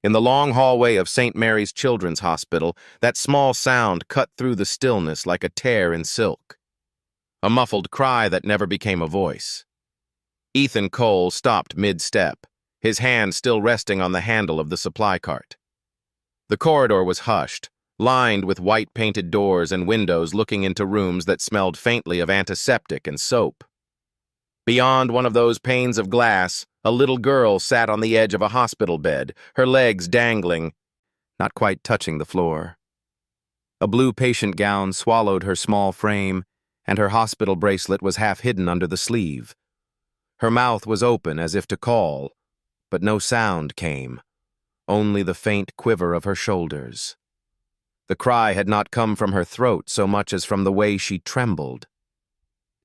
In the long hallway of St. Mary's Children's Hospital, that small sound cut through the stillness like a tear in silk. A muffled cry that never became a voice. Ethan Cole stopped mid-step, his hand still resting on the handle of the supply cart. The corridor was hushed, lined with white-painted doors and windows looking into rooms that smelled faintly of antiseptic and soap. Beyond one of those panes of glass, a little girl sat on the edge of a hospital bed, her legs dangling, not quite touching the floor. A blue patient gown swallowed her small frame, and her hospital bracelet was half hidden under the sleeve. Her mouth was open as if to call, but no sound came, only the faint quiver of her shoulders. The cry had not come from her throat so much as from the way she trembled.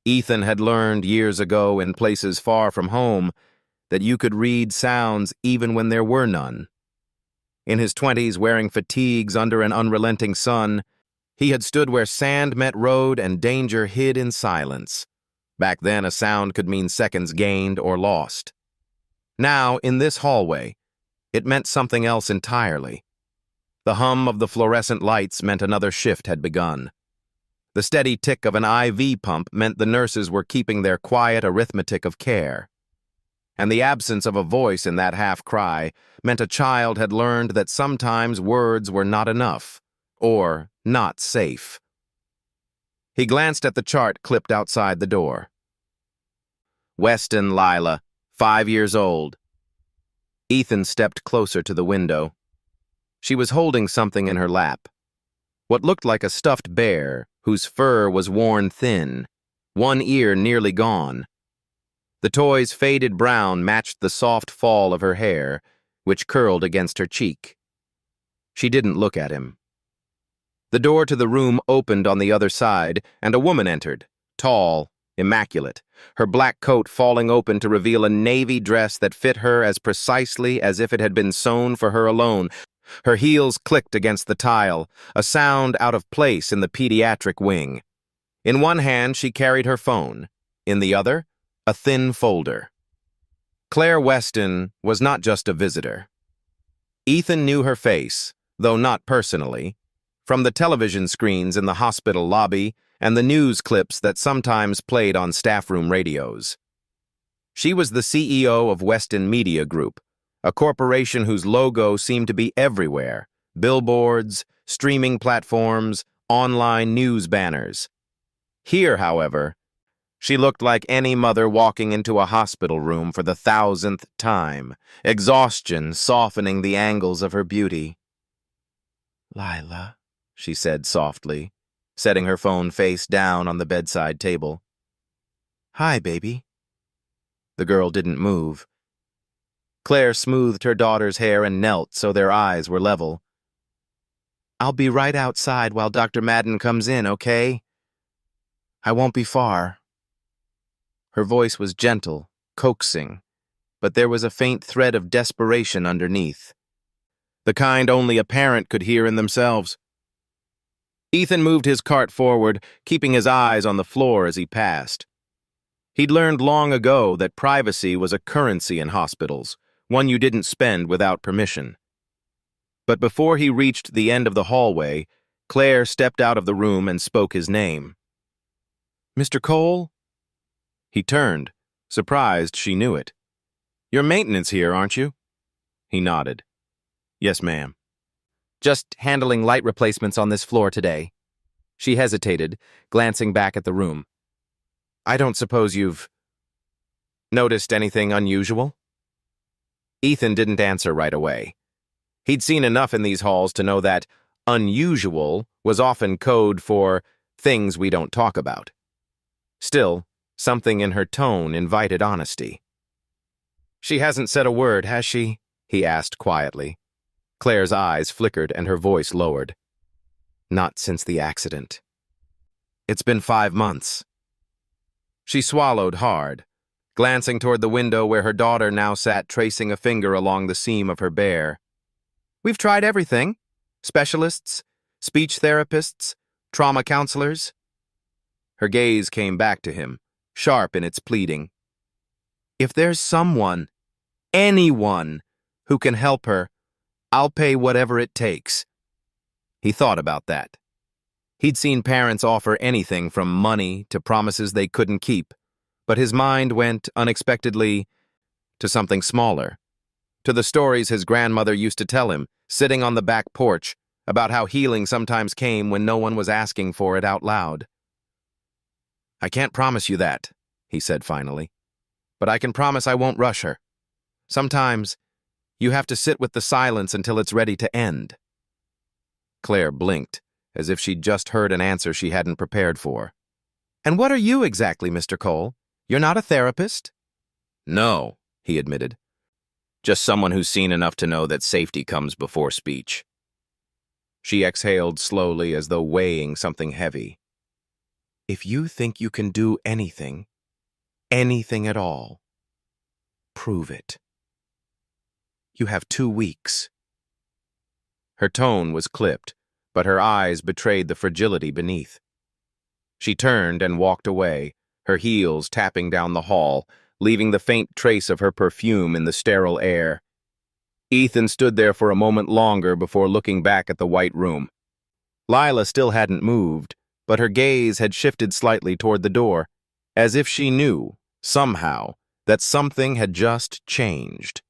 Ethan had learned years ago in places far from home that you could read sounds even when there were none. In his 20s, wearing fatigues under an unrelenting sun, he had stood where sand met road and danger hid in silence. Back then, a sound could mean seconds gained or lost. Now, in this hallway, it meant something else entirely. The hum of the fluorescent lights meant another shift had begun. The steady tick of an IV pump meant the nurses were keeping their quiet arithmetic of care. And the absence of a voice in that half-cry meant a child had learned that sometimes words were not enough, or not safe. He glanced at the chart clipped outside the door. Weston Lila, 5 years old. Ethan stepped closer to the window. She was holding something in her lap. What looked like a stuffed bear, whose fur was worn thin, one ear nearly gone. The toy's faded brown matched the soft fall of her hair, which curled against her cheek. She didn't look at him. The door to the room opened on the other side, and a woman entered, tall, immaculate, her black coat falling open to reveal a navy dress that fit her as precisely as if it had been sewn for her alone. Her heels clicked against the tile, a sound out of place in the pediatric wing. In one hand she carried her phone, in the other, a thin folder. Claire Weston was not just a visitor. Ethan knew her face, though not personally, from the television screens in the hospital lobby and the news clips that sometimes played on staff room radios. She was the CEO of Weston Media Group, a corporation whose logo seemed to be everywhere: billboards, streaming platforms, online news banners. Here, however, she looked like any mother walking into a hospital room for the 1,000th time, exhaustion softening the angles of her beauty. "Lila," she said softly, setting her phone face down on the bedside table. "Hi, baby." The girl didn't move. Claire smoothed her daughter's hair and knelt so their eyes were level. "I'll be right outside while Dr. Madden comes in, okay? I won't be far." Her voice was gentle, coaxing, but there was a faint thread of desperation underneath, the kind only a parent could hear in themselves. Ethan moved his cart forward, keeping his eyes on the floor as he passed. He'd learned long ago that privacy was a currency in hospitals, one you didn't spend without permission. But before he reached the end of the hallway, Claire stepped out of the room and spoke his name. "Mr. Cole?" He turned, surprised she knew it. "You're maintenance here, aren't you?" He nodded. "Yes, ma'am." "Just handling light replacements on this floor today." She hesitated, glancing back at the room. "I don't suppose you've noticed anything unusual?" Ethan didn't answer right away. He'd seen enough in these halls to know that unusual was often code for things we don't talk about. Still, something in her tone invited honesty. "She hasn't said a word, has she?" he asked quietly. Claire's eyes flickered and her voice lowered. "Not since the accident. It's been 5 months." She swallowed hard, glancing toward the window where her daughter now sat tracing a finger along the seam of her bear. "We've tried everything. Specialists, speech therapists, trauma counselors." Her gaze came back to him, sharp in its pleading. "If there's someone, anyone, who can help her, I'll pay whatever it takes." He thought about that. He'd seen parents offer anything from money to promises they couldn't keep, but his mind went, unexpectedly, to something smaller. To the stories his grandmother used to tell him, sitting on the back porch, about how healing sometimes came when no one was asking for it out loud. "I can't promise you that," he said finally, "but I can promise I won't rush her. Sometimes you have to sit with the silence until it's ready to end." Claire blinked, as if she'd just heard an answer she hadn't prepared for. "And what are you exactly, Mr. Cole? You're not a therapist?" "No," he admitted. "Just someone who's seen enough to know that safety comes before speech." She exhaled slowly as though weighing something heavy. "If you think you can do anything at all, prove it. You have 2 weeks. Her tone was clipped, but her eyes betrayed the fragility beneath. She turned and walked away, her heels tapping down the hall, leaving the faint trace of her perfume in the sterile air. Ethan stood there for a moment longer before looking back at the white room. Lila still hadn't moved, but her gaze had shifted slightly toward the door, as if she knew, somehow, that something had just changed.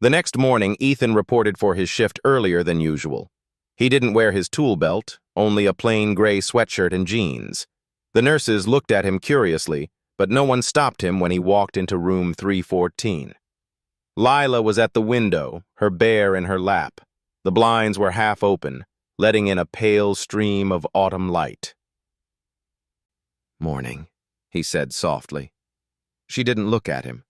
The next morning, Ethan reported for his shift earlier than usual. He didn't wear his tool belt, only a plain gray sweatshirt and jeans. The nurses looked at him curiously, but no one stopped him when he walked into room 314. Lila was at the window, her bear in her lap. The blinds were half open, letting in a pale stream of autumn light. "Morning," he said softly. She didn't look at him.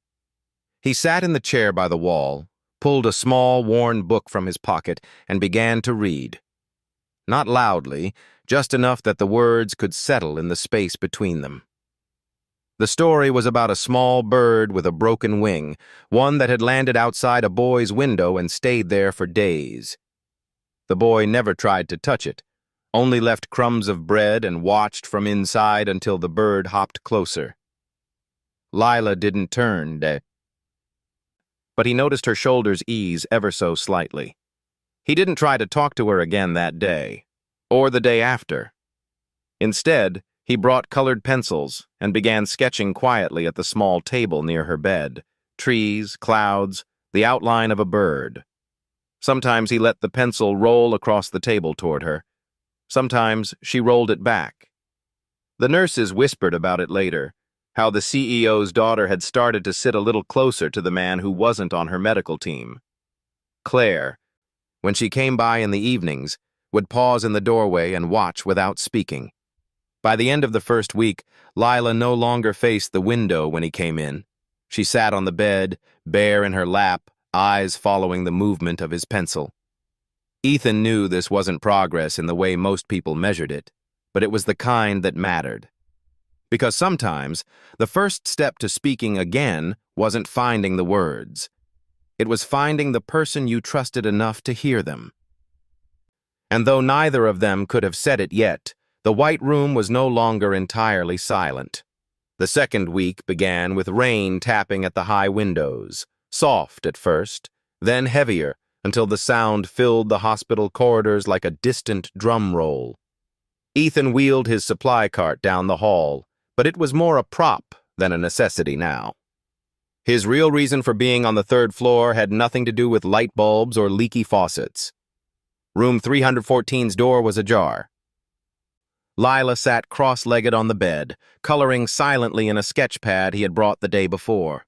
He sat in the chair by the wall, pulled a small, worn book from his pocket, and began to read. Not loudly, just enough that the words could settle in the space between them. The story was about a small bird with a broken wing, one that had landed outside a boy's window and stayed there for days. The boy never tried to touch it, only left crumbs of bread and watched from inside until the bird hopped closer. Lila didn't turn, but he noticed her shoulders ease ever so slightly. He didn't try to talk to her again that day, or the day after. Instead, he brought colored pencils and began sketching quietly at the small table near her bed. Trees, clouds, the outline of a bird. Sometimes he let the pencil roll across the table toward her. Sometimes she rolled it back. The nurses whispered about it later, how the CEO's daughter had started to sit a little closer to the man who wasn't on her medical team. Claire, when she came by in the evenings, would pause in the doorway and watch without speaking. By the end of the first week, Lila no longer faced the window when he came in. She sat on the bed, bare in her lap, eyes following the movement of his pencil. Ethan knew this wasn't progress in the way most people measured it, but it was the kind that mattered. Because sometimes, the first step to speaking again wasn't finding the words. It was finding the person you trusted enough to hear them. And though neither of them could have said it yet, the white room was no longer entirely silent. The second week began with rain tapping at the high windows, soft at first, then heavier until the sound filled the hospital corridors like a distant drum roll. Ethan wheeled his supply cart down the hall, but it was more a prop than a necessity now. His real reason for being on the third floor had nothing to do with light bulbs or leaky faucets. Room 314's door was ajar. Lila sat cross-legged on the bed, coloring silently in a sketch pad he had brought the day before.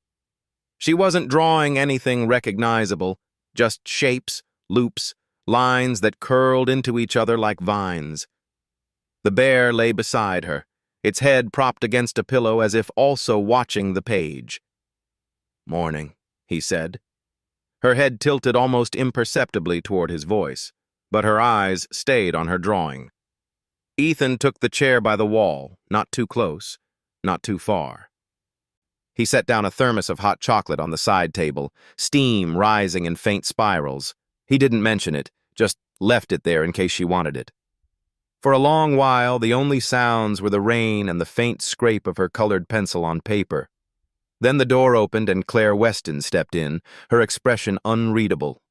She wasn't drawing anything recognizable, just shapes, loops, lines that curled into each other like vines. The bear lay beside her, its head propped against a pillow as if also watching the page. "Morning," he said. Her head tilted almost imperceptibly toward his voice, but her eyes stayed on her drawing. Ethan took the chair by the wall, not too close, not too far. He set down a thermos of hot chocolate on the side table, steam rising in faint spirals. He didn't mention it, just left it there in case she wanted it. For a long while, the only sounds were the rain and the faint scrape of her colored pencil on paper. Then the door opened and Claire Weston stepped in, her expression unreadable.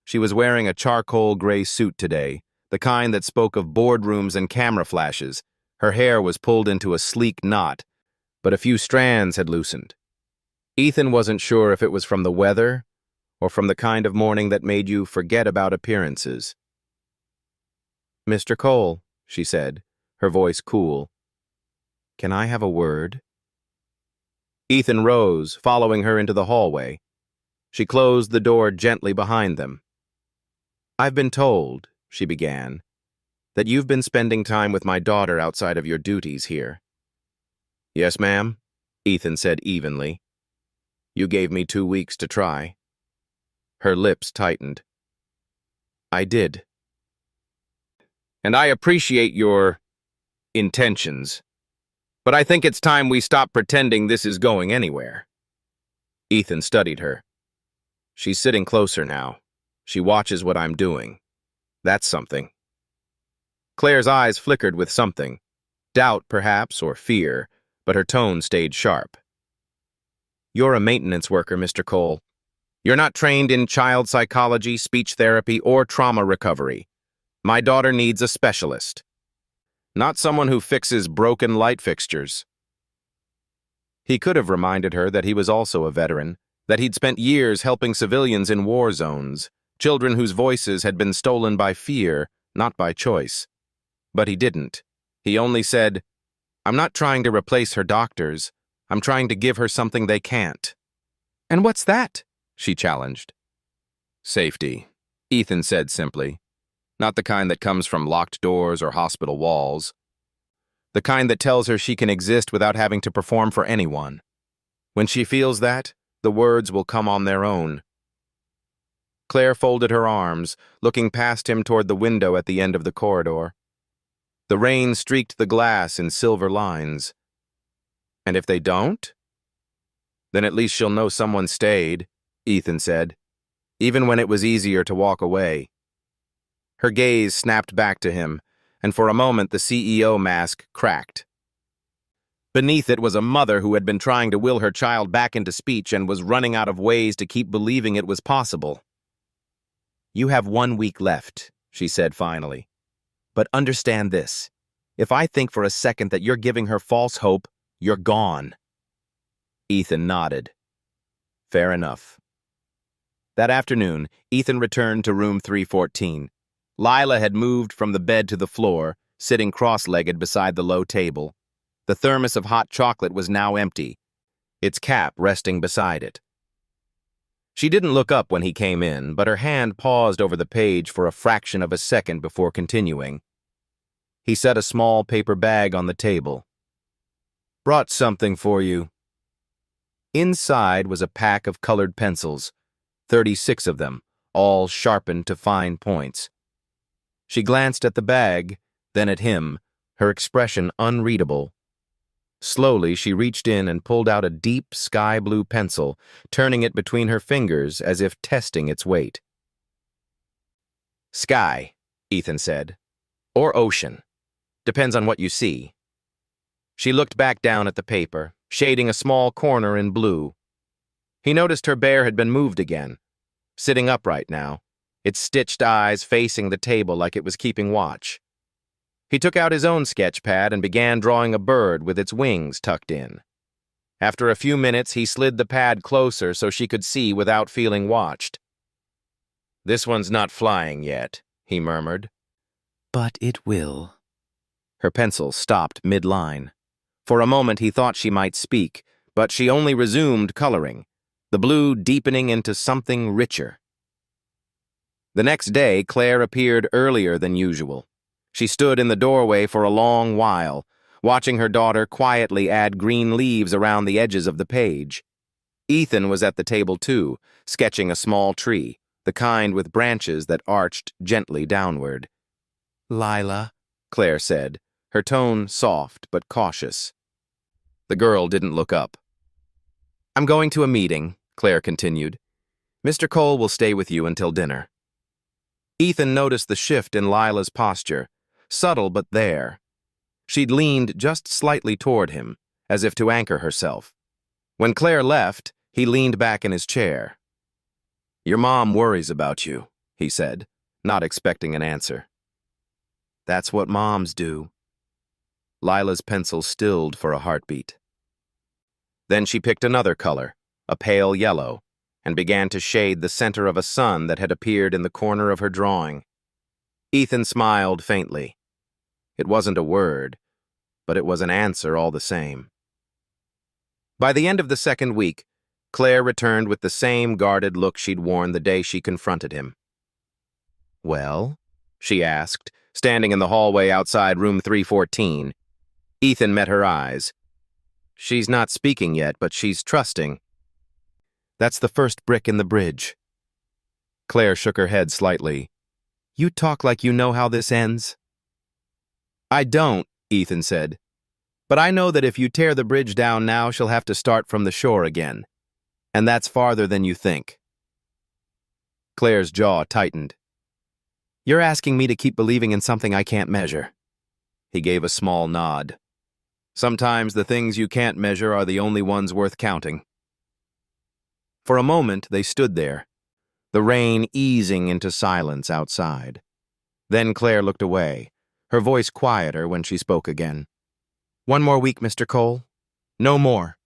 She was wearing a charcoal gray suit today, the kind that spoke of boardrooms and camera flashes. Her hair was pulled into a sleek knot, but a few strands had loosened. Ethan wasn't sure if it was from the weather or from the kind of morning that made you forget about appearances. "Mr. Cole," she said, her voice cool. "Can I have a word?" Ethan rose, following her into the hallway. She closed the door gently behind them. "I've been told," she began, "that you've been spending time with my daughter outside of your duties here." "Yes, ma'am," Ethan said evenly. "You gave me 2 weeks to try." Her lips tightened. "I did. And I appreciate your intentions, but I think it's time we stop pretending this is going anywhere." Ethan studied her. "She's sitting closer now. She watches what I'm doing. That's something." Claire's eyes flickered with something. Doubt, perhaps, or fear, but her tone stayed sharp. "You're a maintenance worker, Mr. Cole. You're not trained in child psychology, speech therapy, or trauma recovery. My daughter needs a specialist, not someone who fixes broken light fixtures." He could have reminded her that he was also a veteran, that he'd spent years helping civilians in war zones, children whose voices had been stolen by fear, not by choice. But he didn't. He only said, "I'm not trying to replace her doctors. I'm trying to give her something they can't." "And what's that?" she challenged. "Safety," Ethan said simply. "Not the kind that comes from locked doors or hospital walls. The kind that tells her she can exist without having to perform for anyone. When she feels that, the words will come on their own." Claire folded her arms, looking past him toward the window at the end of the corridor. The rain streaked the glass in silver lines. "And if they don't?" "Then at least she'll know someone stayed," Ethan said, even when it was easier to walk away. Her gaze snapped back to him, and for a moment the CEO mask cracked. Beneath it was a mother who had been trying to will her child back into speech and was running out of ways to keep believing it was possible. "You have 1 week left," she said finally. "But understand this. If I think for a second that you're giving her false hope, you're gone." Ethan nodded. "Fair enough." That afternoon, Ethan returned to room 314. Lila had moved from the bed to the floor, sitting cross-legged beside the low table. The thermos of hot chocolate was now empty, its cap resting beside it. She didn't look up when he came in, but her hand paused over the page for a fraction of a second before continuing. He set a small paper bag on the table. "Brought something for you." Inside was a pack of colored pencils, 36 of them, all sharpened to fine points. She glanced at the bag, then at him, her expression unreadable. Slowly, she reached in and pulled out a deep sky-blue pencil, turning it between her fingers as if testing its weight. "Sky," Ethan said. "Or ocean. Depends on what you see." She looked back down at the paper, shading a small corner in blue. He noticed her bear had been moved again, sitting upright now, its stitched eyes facing the table like it was keeping watch. He took out his own sketch pad and began drawing a bird with its wings tucked in. After a few minutes, he slid the pad closer so she could see without feeling watched. "This one's not flying yet," he murmured. "But it will." Her pencil stopped mid-line. For a moment he thought she might speak, but she only resumed coloring, the blue deepening into something richer. The next day, Claire appeared earlier than usual. She stood in the doorway for a long while, watching her daughter quietly add green leaves around the edges of the page. Ethan was at the table too, sketching a small tree, the kind with branches that arched gently downward. "Lila," Claire said, her tone soft but cautious. The girl didn't look up. "I'm going to a meeting," Claire continued. "Mr. Cole will stay with you until dinner." Ethan noticed the shift in Lila's posture, subtle but there. She'd leaned just slightly toward him, as if to anchor herself. When Claire left, he leaned back in his chair. "Your mom worries about you," he said, not expecting an answer. That's what moms do. Lila's pencil stilled for a heartbeat. Then she picked another color, a pale yellow, and began to shade the center of a sun that had appeared in the corner of her drawing. Ethan smiled faintly. It wasn't a word, but it was an answer all the same. By the end of the second week, Claire returned with the same guarded look she'd worn the day she confronted him. "Well?" she asked, standing in the hallway outside room 314. Ethan met her eyes. "She's not speaking yet, but she's trusting. That's the first brick in the bridge." Claire shook her head slightly. "You talk like you know how this ends." "I don't," Ethan said. "But I know that if you tear the bridge down now, she'll have to start from the shore again. And that's farther than you think." Claire's jaw tightened. "You're asking me to keep believing in something I can't measure." He gave a small nod. "Sometimes the things you can't measure are the only ones worth counting." For a moment, they stood there, the rain easing into silence outside. Then Claire looked away, her voice quieter when she spoke again. "One more week, Mr. Cole. No more."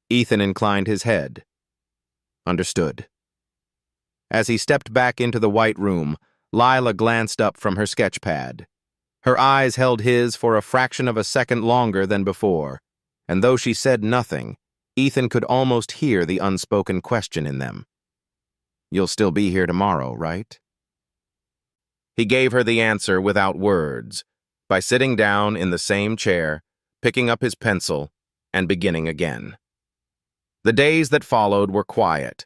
Ethan inclined his head. Understood. As he stepped back into the white room, Lila glanced up from her sketch pad. Her eyes held his for a fraction of a second longer than before, and though she said nothing, Ethan could almost hear the unspoken question in them. "You'll still be here tomorrow, right?" He gave her the answer without words, by sitting down in the same chair, picking up his pencil, and beginning again. The days that followed were quiet,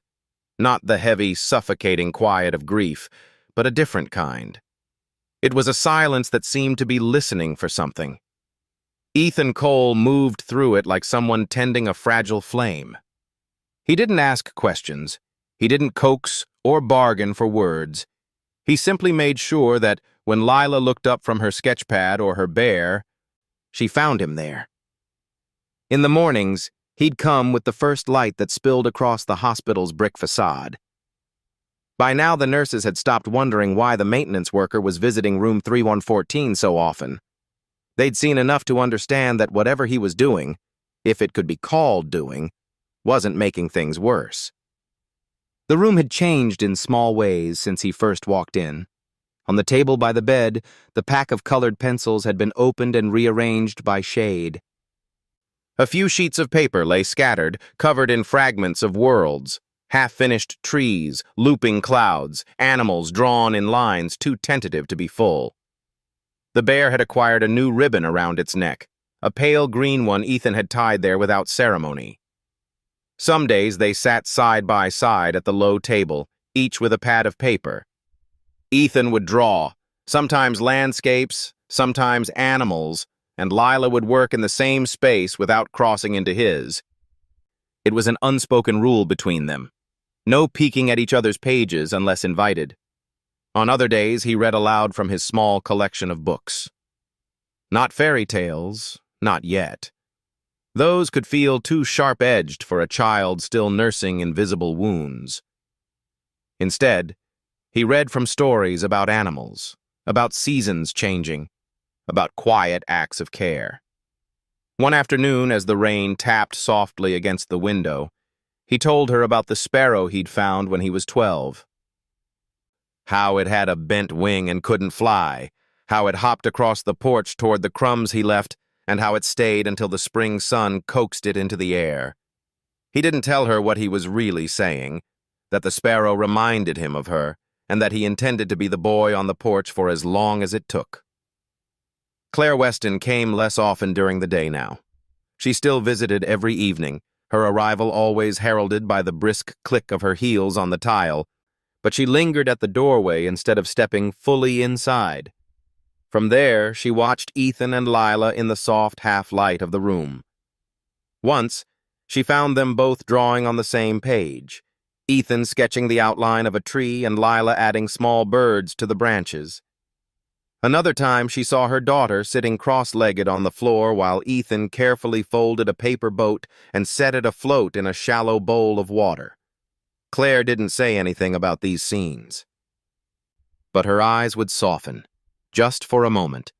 not the heavy, suffocating quiet of grief, but a different kind. It was a silence that seemed to be listening for something. Ethan Cole moved through it like someone tending a fragile flame. He didn't ask questions. He didn't coax or bargain for words. He simply made sure that when Lila looked up from her sketchpad or her bear, she found him there. In the mornings, he'd come with the first light that spilled across the hospital's brick facade. By now, the nurses had stopped wondering why the maintenance worker was visiting room 3114 so often. They'd seen enough to understand that whatever he was doing, if it could be called doing, wasn't making things worse. The room had changed in small ways since he first walked in. On the table by the bed, the pack of colored pencils had been opened and rearranged by shade. A few sheets of paper lay scattered, covered in fragments of worlds, half-finished trees, looping clouds, animals drawn in lines too tentative to be full. The bear had acquired a new ribbon around its neck, a pale green one Ethan had tied there without ceremony. Some days they sat side by side at the low table, each with a pad of paper. Ethan would draw, sometimes landscapes, sometimes animals, and Lila would work in the same space without crossing into his. It was an unspoken rule between them. No peeking at each other's pages unless invited. On other days, he read aloud from his small collection of books. Not fairy tales, not yet. Those could feel too sharp-edged for a child still nursing invisible wounds. Instead, he read from stories about animals, about seasons changing, about quiet acts of care. One afternoon, as the rain tapped softly against the window, he told her about the sparrow he'd found when he was 12. How it had a bent wing and couldn't fly, how it hopped across the porch toward the crumbs he left, and how it stayed until the spring sun coaxed it into the air. He didn't tell her what he was really saying, that the sparrow reminded him of her, and that he intended to be the boy on the porch for as long as it took. Claire Weston came less often during the day now. She still visited every evening, her arrival always heralded by the brisk click of her heels on the tile, but she lingered at the doorway instead of stepping fully inside. From there, she watched Ethan and Lila in the soft half-light of the room. Once, she found them both drawing on the same page, Ethan sketching the outline of a tree and Lila adding small birds to the branches. Another time, she saw her daughter sitting cross-legged on the floor while Ethan carefully folded a paper boat and set it afloat in a shallow bowl of water. Claire didn't say anything about these scenes. but her eyes would soften, just for a moment,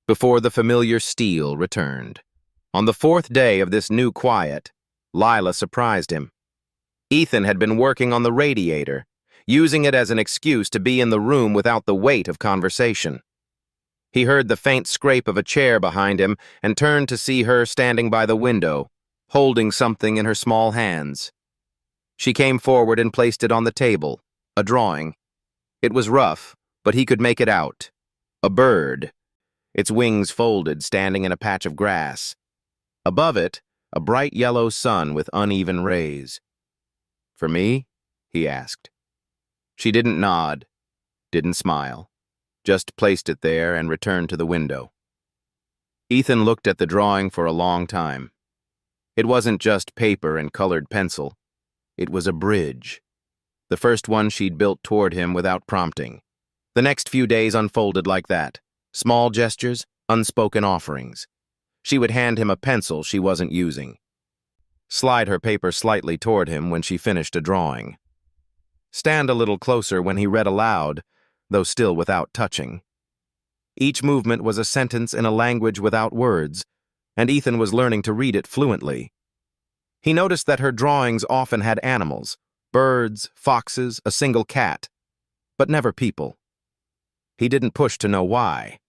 before the familiar steel returned. On the fourth day of this new quiet, Lila surprised him. Ethan had been working on the radiator, using it as an excuse to be in the room without the weight of conversation. He heard the faint scrape of a chair behind him and turned to see her standing by the window, holding something in her small hands. She came forward and placed it on the table, a drawing. It was rough, but he could make it out. A bird, its wings folded, standing in a patch of grass. Above it, a bright yellow sun with uneven rays. "For me?" he asked. She didn't nod, didn't smile, just placed it there and returned to the window. Ethan looked at the drawing for a long time. It wasn't just paper and colored pencil. It was a bridge. The first one she'd built toward him without prompting. The next few days unfolded like that. Small gestures, unspoken offerings. She would hand him a pencil she wasn't using. Slide her paper slightly toward him when she finished a drawing. Stand a little closer when he read aloud, though still without touching. Each movement was a sentence in a language without words, and Ethan was learning to read it fluently. He noticed that her drawings often had animals, birds, foxes, a single cat, but never people. He didn't push to know why.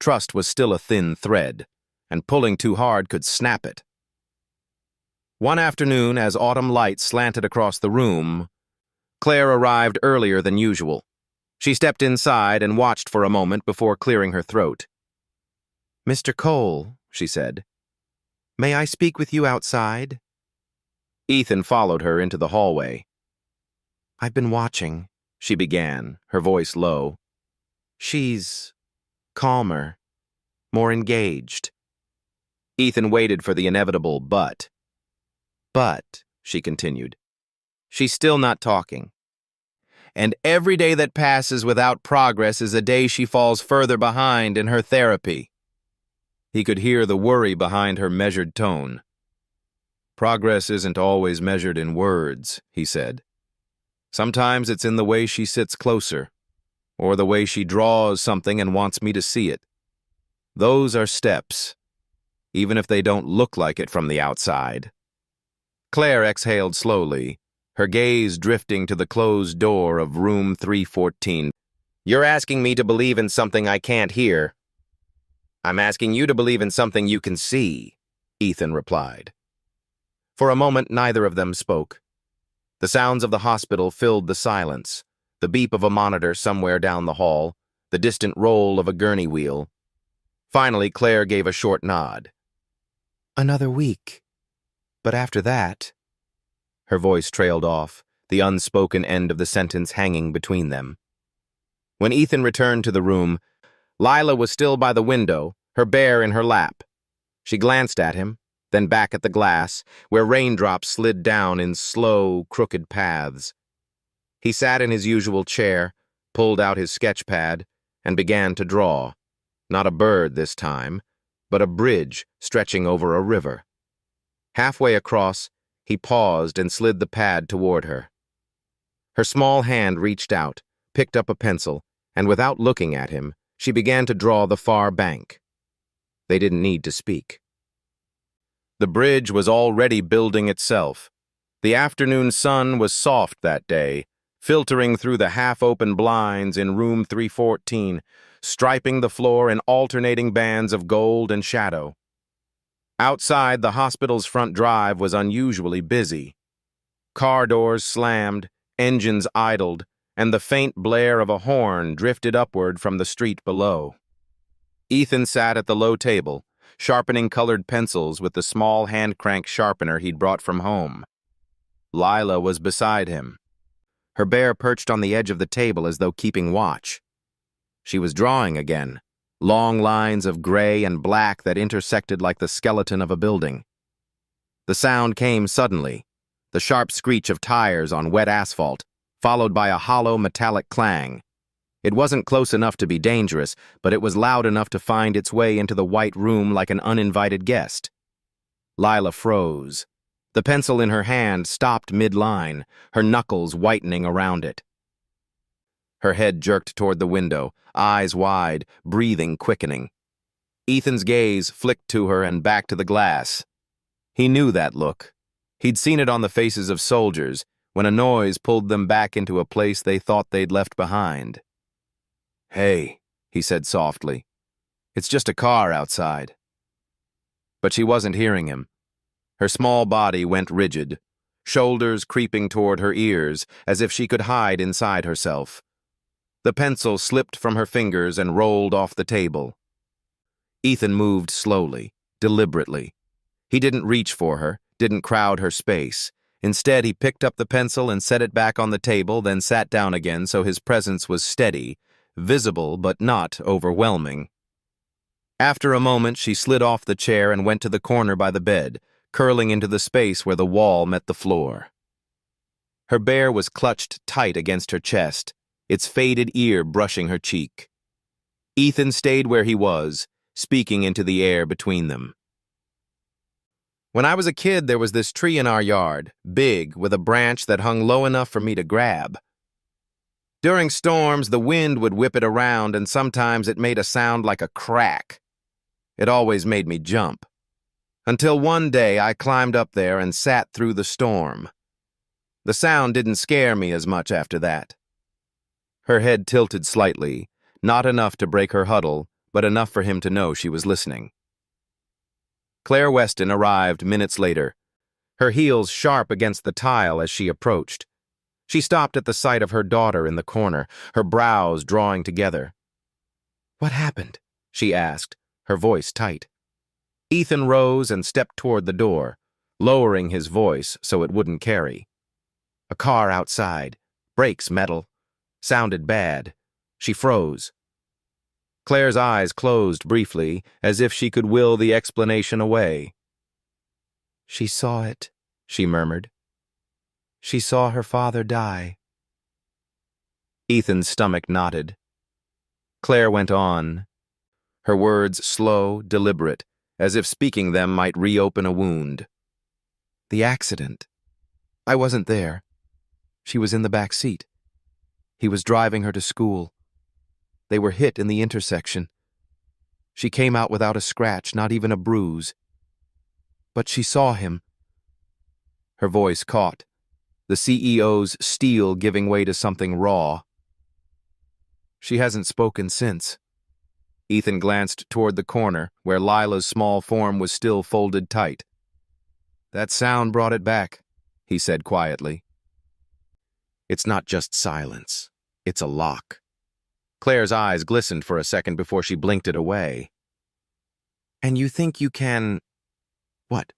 Trust was still a thin thread, and pulling too hard could snap it. One afternoon, as autumn light slanted across the room, Claire arrived earlier than usual. She stepped inside and watched for a moment before clearing her throat. "Mr. Cole," she said, "may I speak with you outside?" Ethan followed her into the hallway. "I've been watching," she began, her voice low. "She's calmer, more engaged." Ethan waited for the inevitable but. "But," she continued, "she's still not talking. And every day that passes without progress is a day she falls further behind in her therapy." He could hear the worry behind her measured tone. "Progress isn't always measured in words," he said. "Sometimes it's in the way she sits closer, or the way she draws something and wants me to see it. Those are steps, even if they don't look like it from the outside." Claire exhaled slowly, her gaze drifting to the closed door of room 314. "You're asking me to believe in something I can't hear." "I'm asking you to believe in something you can see," Ethan replied. For a moment, neither of them spoke. The sounds of the hospital filled the silence, the beep of a monitor somewhere down the hall, the distant roll of a gurney wheel. Finally, Claire gave a short nod. "Another week. But after that—" Her voice trailed off, the unspoken end of the sentence hanging between them. When Ethan returned to the room, Lila was still by the window, her bear in her lap. She glanced at him, then back at the glass, where raindrops slid down in slow, crooked paths. He sat in his usual chair, pulled out his sketch pad, and began to draw. Not a bird this time, but a bridge stretching over a river. Halfway across, he paused and slid the pad toward her. Her small hand reached out, picked up a pencil, and without looking at him, she began to draw the far bank. They didn't need to speak. The bridge was already building itself. The afternoon sun was soft that day, filtering through the half-open blinds in room 314, striping the floor in alternating bands of gold and shadow. Outside, the hospital's front drive was unusually busy. Car doors slammed, engines idled, and the faint blare of a horn drifted upward from the street below. Ethan sat at the low table, sharpening colored pencils with the small hand-crank sharpener he'd brought from home. Lila was beside him, her bear perched on the edge of the table as though keeping watch. She was drawing again, long lines of gray and black that intersected like the skeleton of a building. The sound came suddenly, the sharp screech of tires on wet asphalt, followed by a hollow metallic clang. It wasn't close enough to be dangerous, but it was loud enough to find its way into the white room like an uninvited guest. Lila froze. The pencil in her hand stopped mid-line, her knuckles whitening around it. Her head jerked toward the window, eyes wide, breathing quickening. Ethan's gaze flicked to her and back to the glass. He knew that look. He'd seen it on the faces of soldiers when a noise pulled them back into a place they thought they'd left behind. "Hey," he said softly. "It's just a car outside." But she wasn't hearing him. Her small body went rigid, shoulders creeping toward her ears as if she could hide inside herself. The pencil slipped from her fingers and rolled off the table. Ethan moved slowly, deliberately. He didn't reach for her, didn't crowd her space. Instead, he picked up the pencil and set it back on the table, then sat down again so his presence was steady, visible but not overwhelming. After a moment, she slid off the chair and went to the corner by the bed, curling into the space where the wall met the floor. Her bear was clutched tight against her chest, its faded ear brushing her cheek. Ethan stayed where he was, speaking into the air between them. "When I was a kid, there was this tree in our yard, big, with a branch that hung low enough for me to grab. During storms, the wind would whip it around, and sometimes it made a sound like a crack. It always made me jump. Until one day I climbed up there and sat through the storm. The sound didn't scare me as much after that." Her head tilted slightly, not enough to break her huddle, but enough for him to know she was listening. Claire Weston arrived minutes later, her heels sharp against the tile as she approached. She stopped at the sight of her daughter in the corner, her brows drawing together. "What happened?" she asked, her voice tight. Ethan rose and stepped toward the door, lowering his voice so it wouldn't carry. "A car outside. Brakes metal. Sounded bad." She froze. Claire's eyes closed briefly, as if she could will the explanation away. "She saw it," she murmured. "She saw her father die." Ethan's stomach knotted. Claire went on, her words slow, deliberate, as if speaking them might reopen a wound. "The accident. I wasn't there. She was in the back seat. He was driving her to school. They were hit in the intersection. She came out without a scratch, not even a bruise. But she saw him." Her voice caught, the CEO's steel giving way to something raw. "She hasn't spoken since." Ethan glanced toward the corner, where Lila's small form was still folded tight. "That sound brought it back," he said quietly. "It's not just silence. It's a lock." Claire's eyes glistened for a second before she blinked it away. "And you think you can... what?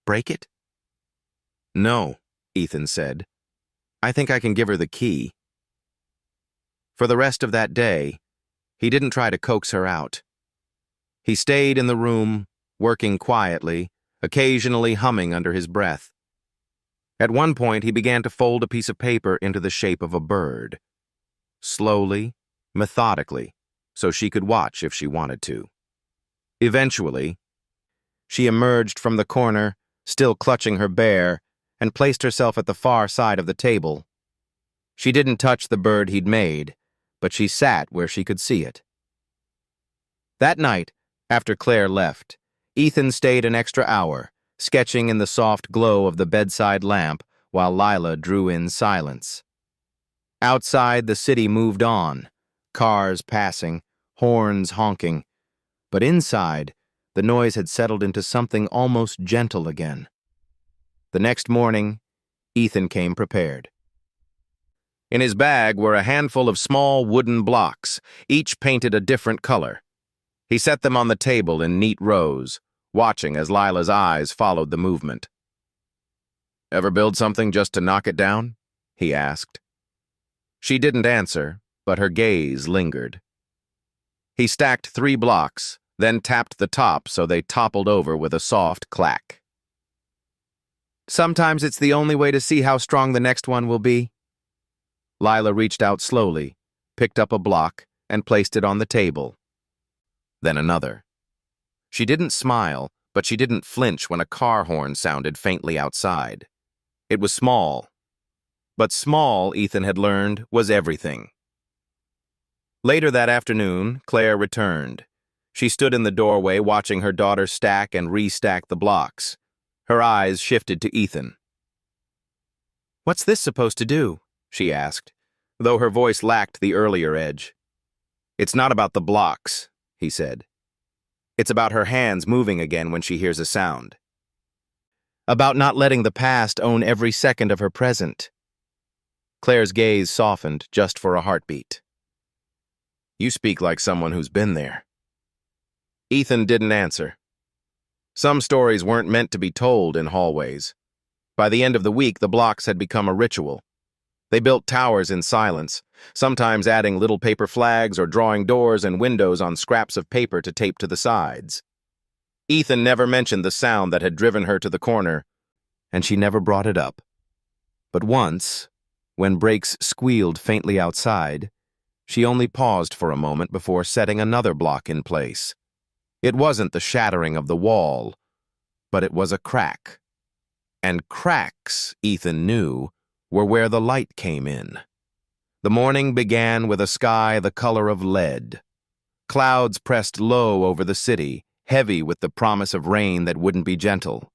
Break it?" "No," Ethan said. "I think I can give her the key." For the rest of that day, he didn't try to coax her out. He stayed in the room, working quietly, occasionally humming under his breath. At one point, he began to fold a piece of paper into the shape of a bird. Slowly, methodically, so she could watch if she wanted to. Eventually, she emerged from the corner, still clutching her bear, and placed herself at the far side of the table. She didn't touch the bird he'd made, but she sat where she could see it. That night, after Claire left, Ethan stayed an extra hour, sketching in the soft glow of the bedside lamp while Lila drew in silence. Outside, the city moved on, cars passing, horns honking. But inside, the noise had settled into something almost gentle again. The next morning, Ethan came prepared. In his bag were a handful of small wooden blocks, each painted a different color. He set them on the table in neat rows, watching as Lila's eyes followed the movement. "Ever build something just to knock it down?" he asked. She didn't answer, but her gaze lingered. He stacked 3 blocks, then tapped the top so they toppled over with a soft clack. "Sometimes it's the only way to see how strong the next one will be." Lila reached out slowly, picked up a block, and placed it on the table. Then another. She didn't smile, but she didn't flinch when a car horn sounded faintly outside. It was small. But small, Ethan had learned, was everything. Later that afternoon, Claire returned. She stood in the doorway watching her daughter stack and restack the blocks. Her eyes shifted to Ethan. "What's this supposed to do?" she asked, though her voice lacked the earlier edge. "It's not about the blocks," he said. "It's about her hands moving again when she hears a sound. About not letting the past own every second of her present." Claire's gaze softened just for a heartbeat. "You speak like someone who's been there." Ethan didn't answer. Some stories weren't meant to be told in hallways. By the end of the week, the blocks had become a ritual. They built towers in silence, sometimes adding little paper flags or drawing doors and windows on scraps of paper to tape to the sides. Ethan never mentioned the sound that had driven her to the corner, and she never brought it up. But once, when brakes squealed faintly outside, she only paused for a moment before setting another block in place. It wasn't the shattering of the wall, but it was a crack. And cracks, Ethan knew, were where the light came in. The morning began with a sky the color of lead. Clouds pressed low over the city, heavy with the promise of rain that wouldn't be gentle.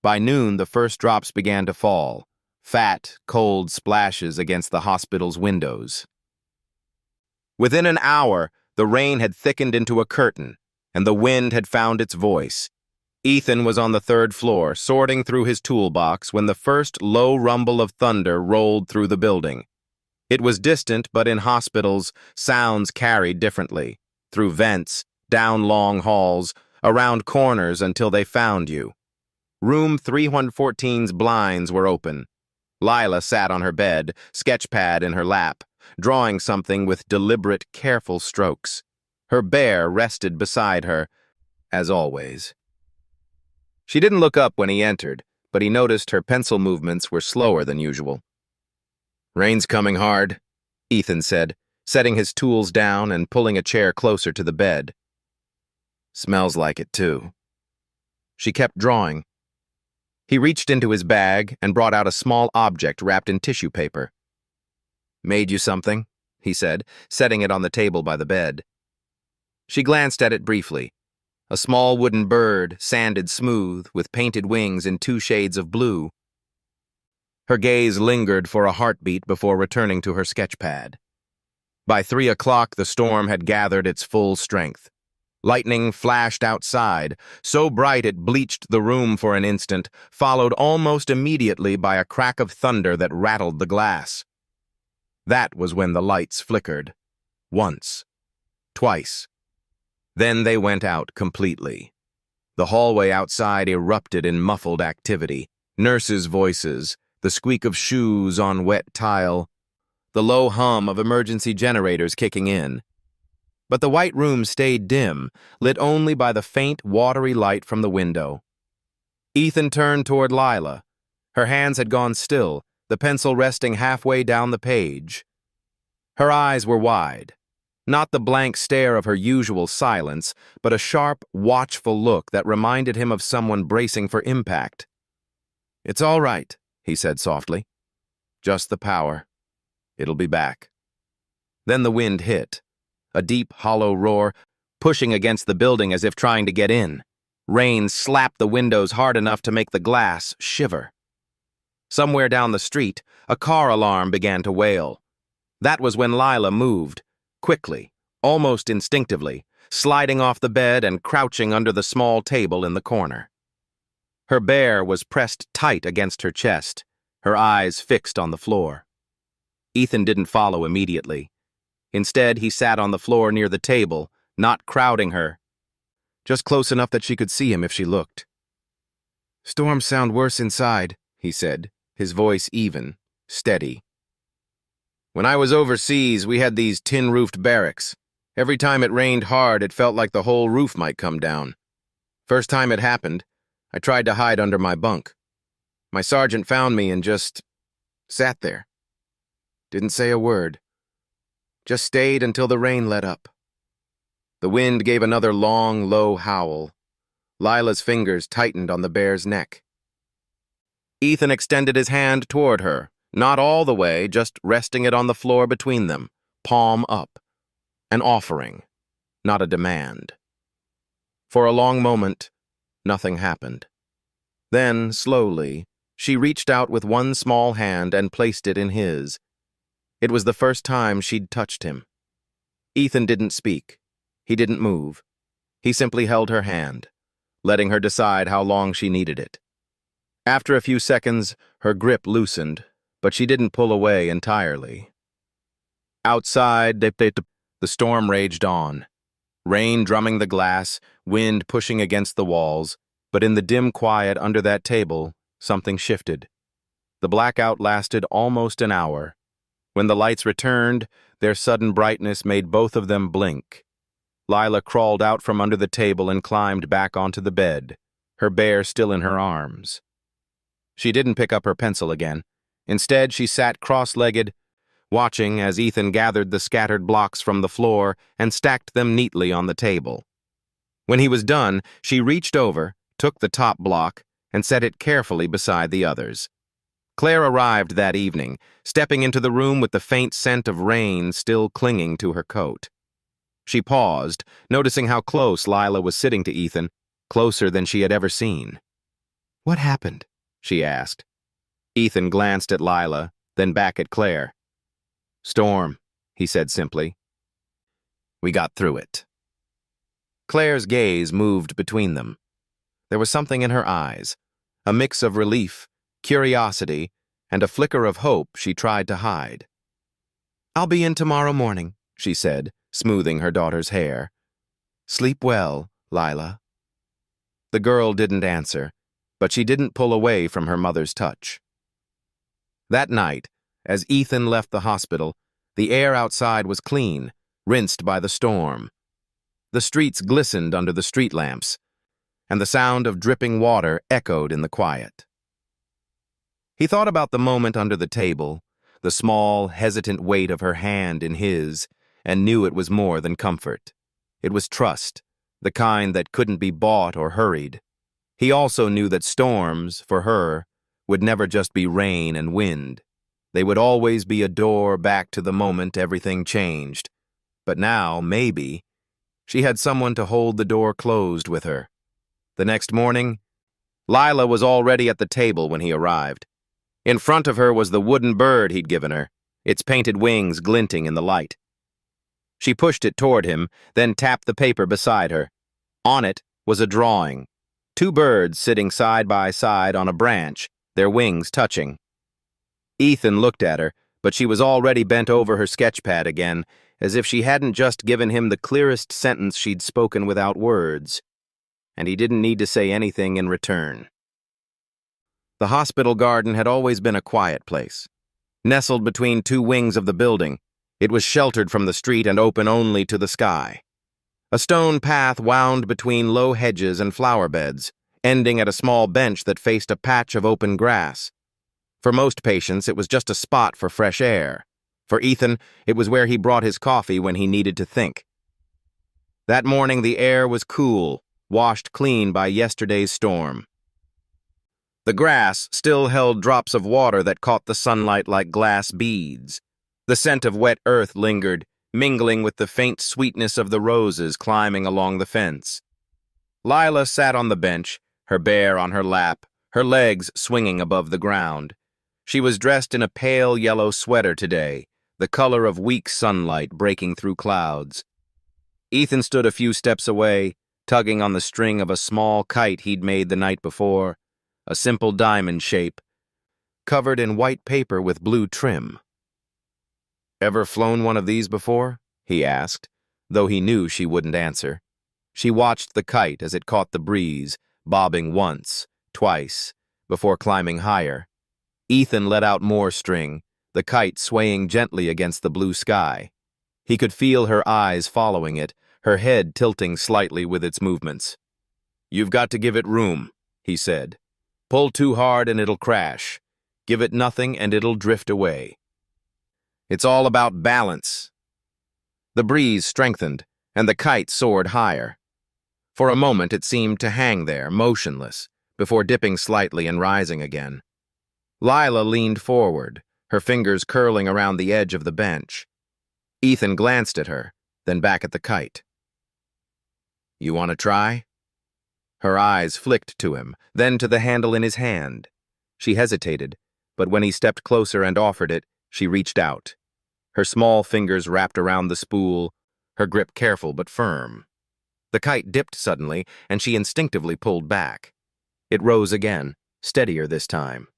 By noon, the first drops began to fall, fat, cold splashes against the hospital's windows. Within an hour, the rain had thickened into a curtain, and the wind had found its voice. Ethan was on the third floor, sorting through his toolbox when the first low rumble of thunder rolled through the building. It was distant, but in hospitals, sounds carried differently, through vents, down long halls, around corners until they found you. Room 314's blinds were open. Lila sat on her bed, sketchpad in her lap, drawing something with deliberate, careful strokes. Her bear rested beside her, as always. She didn't look up when he entered, but he noticed her pencil movements were slower than usual. "Rain's coming hard," Ethan said, setting his tools down and pulling a chair closer to the bed. "Smells like it, too." She kept drawing. He reached into his bag and brought out a small object wrapped in tissue paper. "Made you something?" he said, setting it on the table by the bed. She glanced at it briefly. A small wooden bird, sanded smooth, with painted wings in 2 shades of blue. Her gaze lingered for a heartbeat before returning to her sketchpad. By 3 o'clock, the storm had gathered its full strength. Lightning flashed outside, so bright it bleached the room for an instant, followed almost immediately by a crack of thunder that rattled the glass. That was when the lights flickered. Once. Twice. Then they went out completely. The hallway outside erupted in muffled activity. Nurses' voices, the squeak of shoes on wet tile, the low hum of emergency generators kicking in. But the white room stayed dim, lit only by the faint, watery light from the window. Ethan turned toward Lila. Her hands had gone still, the pencil resting halfway down the page. Her eyes were wide. Not the blank stare of her usual silence, but a sharp, watchful look that reminded him of someone bracing for impact. "It's all right," he said softly. "Just the power. It'll be back." Then the wind hit. A deep, hollow roar, pushing against the building as if trying to get in. Rain slapped the windows hard enough to make the glass shiver. Somewhere down the street, a car alarm began to wail. That was when Lila moved. Quickly, almost instinctively, sliding off the bed and crouching under the small table in the corner. Her bear was pressed tight against her chest, her eyes fixed on the floor. Ethan didn't follow immediately. Instead, he sat on the floor near the table, not crowding her, just close enough that she could see him if she looked. "Storms sound worse inside," he said, his voice even, steady. "When I was overseas, we had these tin-roofed barracks. Every time it rained hard, it felt like the whole roof might come down. First time it happened, I tried to hide under my bunk. My sergeant found me and just sat there. Didn't say a word. Just stayed until the rain let up." The wind gave another long, low howl. Lila's fingers tightened on the bear's neck. Ethan extended his hand toward her, not all the way, just resting it on the floor between them, palm up. An offering, not a demand. For a long moment, nothing happened. Then, slowly, she reached out with one small hand and placed it in his. It was the first time she'd touched him. Ethan didn't speak. He didn't move. He simply held her hand, letting her decide how long she needed it. After a few seconds, her grip loosened, but she didn't pull away entirely. Outside, the storm raged on. Rain drumming the glass, wind pushing against the walls, but in the dim quiet under that table, something shifted. The blackout lasted almost an hour. When the lights returned, their sudden brightness made both of them blink. Lila crawled out from under the table and climbed back onto the bed, her bear still in her arms. She didn't pick up her pencil again. Instead, she sat cross-legged, watching as Ethan gathered the scattered blocks from the floor and stacked them neatly on the table. When he was done, she reached over, took the top block, and set it carefully beside the others. Claire arrived that evening, stepping into the room with the faint scent of rain still clinging to her coat. She paused, noticing how close Lila was sitting to Ethan, closer than she had ever seen. "What happened?" she asked. Ethan glanced at Lila, then back at Claire. "Storm," he said simply. "We got through it." Claire's gaze moved between them. There was something in her eyes, a mix of relief, curiosity, and a flicker of hope she tried to hide. "I'll be in tomorrow morning," she said, smoothing her daughter's hair. "Sleep well, Lila." The girl didn't answer, but she didn't pull away from her mother's touch. That night, as Ethan left the hospital, the air outside was clean, rinsed by the storm. The streets glistened under the street lamps, and the sound of dripping water echoed in the quiet. He thought about the moment under the table, the small, hesitant weight of her hand in his, and knew it was more than comfort. It was trust, the kind that couldn't be bought or hurried. He also knew that storms, for her, would never just be rain and wind. They would always be a door back to the moment everything changed. But now, maybe, she had someone to hold the door closed with her. The next morning, Lila was already at the table when he arrived. In front of her was the wooden bird he'd given her, its painted wings glinting in the light. She pushed it toward him, then tapped the paper beside her. On it was a drawing, two birds sitting side by side on a branch, their wings touching. Ethan looked at her, but she was already bent over her sketchpad again, as if she hadn't just given him the clearest sentence she'd spoken without words. And he didn't need to say anything in return. The hospital garden had always been a quiet place. Nestled between two wings of the building, it was sheltered from the street and open only to the sky. A stone path wound between low hedges and flower beds, ending at a small bench that faced a patch of open grass. For most patients, it was just a spot for fresh air. For Ethan, it was where he brought his coffee when he needed to think. That morning, the air was cool, washed clean by yesterday's storm. The grass still held drops of water that caught the sunlight like glass beads. The scent of wet earth lingered, mingling with the faint sweetness of the roses climbing along the fence. Lila sat on the bench, her bear on her lap, her legs swinging above the ground. She was dressed in a pale yellow sweater today, the color of weak sunlight breaking through clouds. Ethan stood a few steps away, tugging on the string of a small kite he'd made the night before, a simple diamond shape, covered in white paper with blue trim. "Ever flown one of these before?" he asked, though he knew she wouldn't answer. She watched the kite as it caught the breeze, bobbing once, twice, before climbing higher. Ethan let out more string, the kite swaying gently against the blue sky. He could feel her eyes following it, her head tilting slightly with its movements. "You've got to give it room," he said. "Pull too hard and it'll crash. Give it nothing and it'll drift away. It's all about balance." The breeze strengthened, and the kite soared higher. For a moment it seemed to hang there, motionless, before dipping slightly and rising again. Lila leaned forward, her fingers curling around the edge of the bench. Ethan glanced at her, then back at the kite. "You want to try?" Her eyes flicked to him, then to the handle in his hand. She hesitated, but when he stepped closer and offered it, she reached out. Her small fingers wrapped around the spool, her grip careful but firm. The kite dipped suddenly, and she instinctively pulled back. It rose again, steadier this time.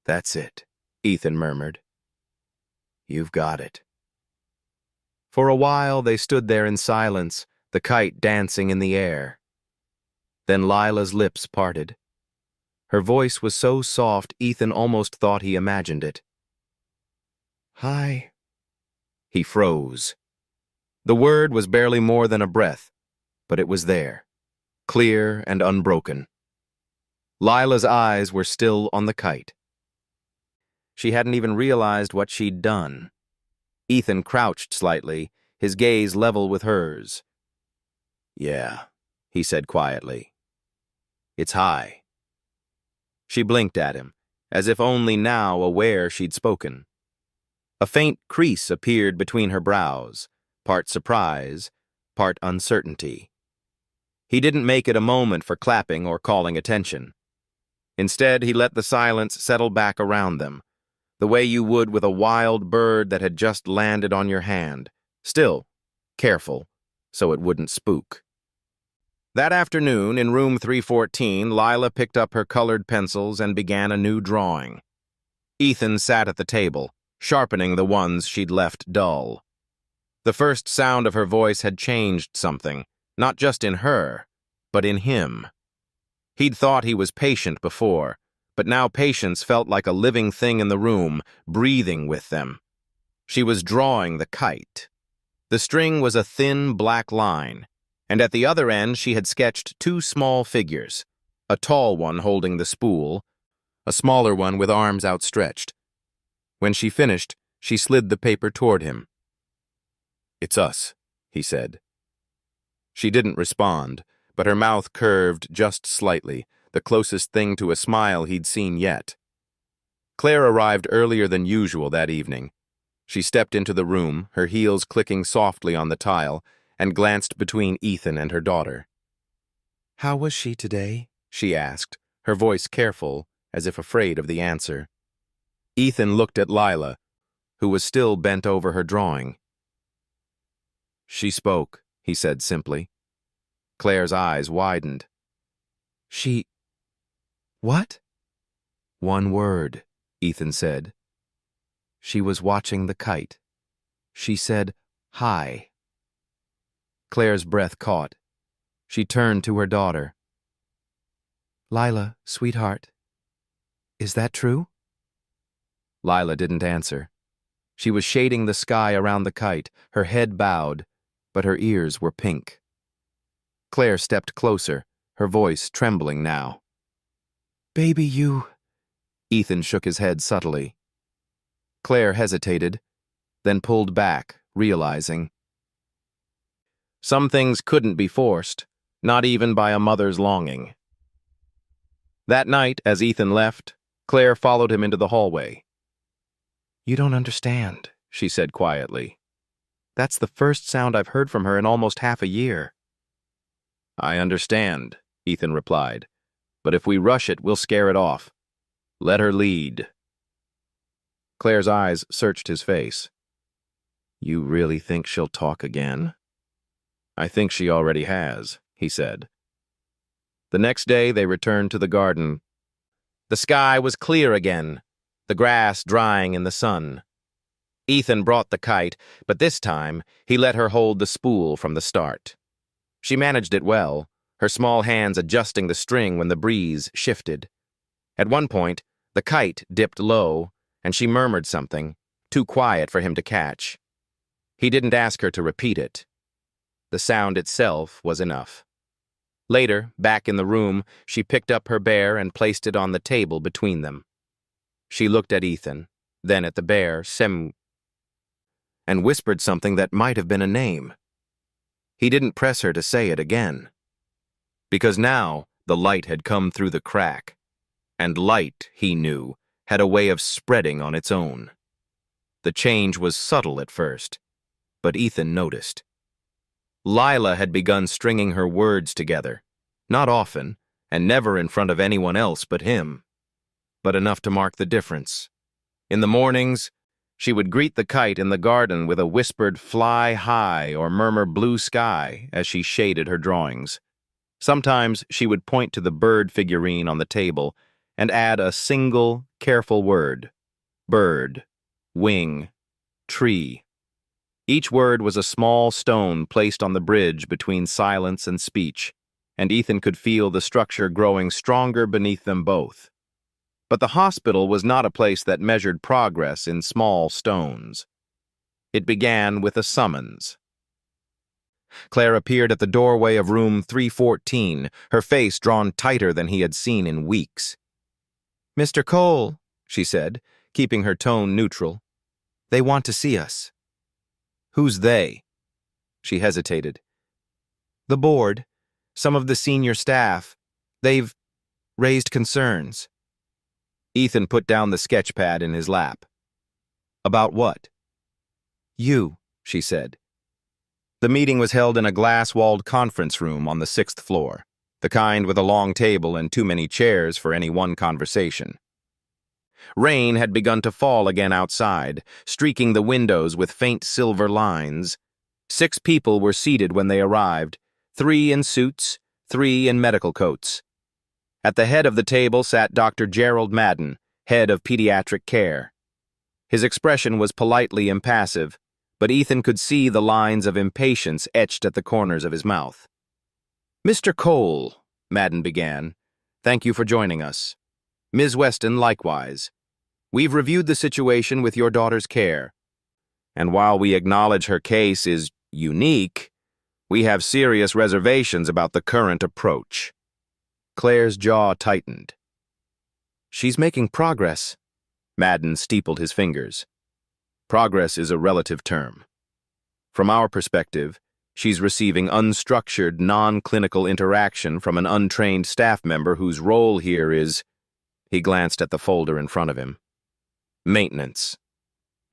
"That's it," Ethan murmured. "You've got it." For a while they stood there in silence, the kite dancing in the air. Then Lila's lips parted. Her voice was so soft Ethan almost thought he imagined it. "Hi." He froze. The word was barely more than a breath, but it was there, clear and unbroken. Lila's eyes were still on the kite. She hadn't even realized what she'd done. Ethan crouched slightly, his gaze level with hers. "Yeah," he said quietly. "It's high." She blinked at him, as if only now aware she'd spoken. A faint crease appeared between her brows, part surprise, part uncertainty. He didn't make it a moment for clapping or calling attention. Instead, he let the silence settle back around them, the way you would with a wild bird that had just landed on your hand, still careful, so it wouldn't spook. That afternoon, in room 314, Lila picked up her colored pencils and began a new drawing. Ethan sat at the table, sharpening the ones she'd left dull. The first sound of her voice had changed something, not just in her, but in him. He'd thought he was patient before, but now patience felt like a living thing in the room, breathing with them. She was drawing the kite. The string was a thin black line, and at the other end she had sketched two small figures, a tall one holding the spool, a smaller one with arms outstretched. When she finished, she slid the paper toward him. "It's us," he said. She didn't respond, but her mouth curved just slightly, the closest thing to a smile he'd seen yet. Claire arrived earlier than usual that evening. She stepped into the room, her heels clicking softly on the tile, and glanced between Ethan and her daughter. "How was she today?" she asked, her voice careful, as if afraid of the answer. Ethan looked at Lila, who was still bent over her drawing. "She spoke," he said simply. Claire's eyes widened. "She... what?" "One word," Ethan said. "She was watching the kite. She said, 'Hi.'" Claire's breath caught. She turned to her daughter. "Lila, sweetheart, is that true?" Lila didn't answer. She was shading the sky around the kite, her head bowed, but her ears were pink. Claire stepped closer, her voice trembling now. "Baby, you..." Ethan shook his head subtly. Claire hesitated, then pulled back, realizing. Some things couldn't be forced, not even by a mother's longing. That night, as Ethan left, Claire followed him into the hallway. "You don't understand," she said quietly. "That's the first sound I've heard from her in almost half a year." "I understand," Ethan replied. "But if we rush it, we'll scare it off. Let her lead." Claire's eyes searched his face. "You really think she'll talk again?" "I think she already has," he said. The next day they returned to the garden. The sky was clear again, the grass drying in the sun. Ethan brought the kite, but this time he let her hold the spool from the start. She managed it well, her small hands adjusting the string when the breeze shifted. At one point, the kite dipped low, and she murmured something, too quiet for him to catch. He didn't ask her to repeat it. The sound itself was enough. Later, back in the room, she picked up her bear and placed it on the table between them. She looked at Ethan, then at the bear, and whispered something that might have been a name. He didn't press her to say it again. Because now the light had come through the crack, and light, he knew, had a way of spreading on its own. The change was subtle at first. but Ethan noticed. Lila had begun stringing her words together, not often, and never in front of anyone else but him, but enough to mark the difference. In the mornings, she would greet the kite in the garden with a whispered "fly high" or murmur "blue sky" as she shaded her drawings. Sometimes she would point to the bird figurine on the table and add a single, careful word: bird, wing, tree. Each word was a small stone placed on the bridge between silence and speech, and Ethan could feel the structure growing stronger beneath them both. But the hospital was not a place that measured progress in small stones. It began with a summons. Claire appeared at the doorway of room 314, her face drawn tighter than he had seen in weeks. "Mr. Cole," she said, keeping her tone neutral. "They want to see us." "Who's they?" She hesitated. "The board, some of the senior staff. They've raised concerns." Ethan put down the sketch pad in his lap. "About what?" "You," she said. The meeting was held in a glass-walled conference room on the 6th floor, the kind with a long table and too many chairs for any one conversation. Rain had begun to fall again outside, streaking the windows with faint silver lines. 6 people were seated when they arrived, 3 in suits, 3 in medical coats. At the head of the table sat Dr. Gerald Madden, head of pediatric care. His expression was politely impassive, but Ethan could see the lines of impatience etched at the corners of his mouth. "Mr. Cole," Madden began, "thank you for joining us. Ms. Weston, likewise. We've reviewed the situation with your daughter's care, and while we acknowledge her case is unique, we have serious reservations about the current approach." Claire's jaw tightened. "She's making progress." Madden steepled his fingers. "Progress is a relative term. From our perspective, she's receiving unstructured, non-clinical interaction from an untrained staff member whose role here is—" He glanced at the folder in front of him. "Maintenance."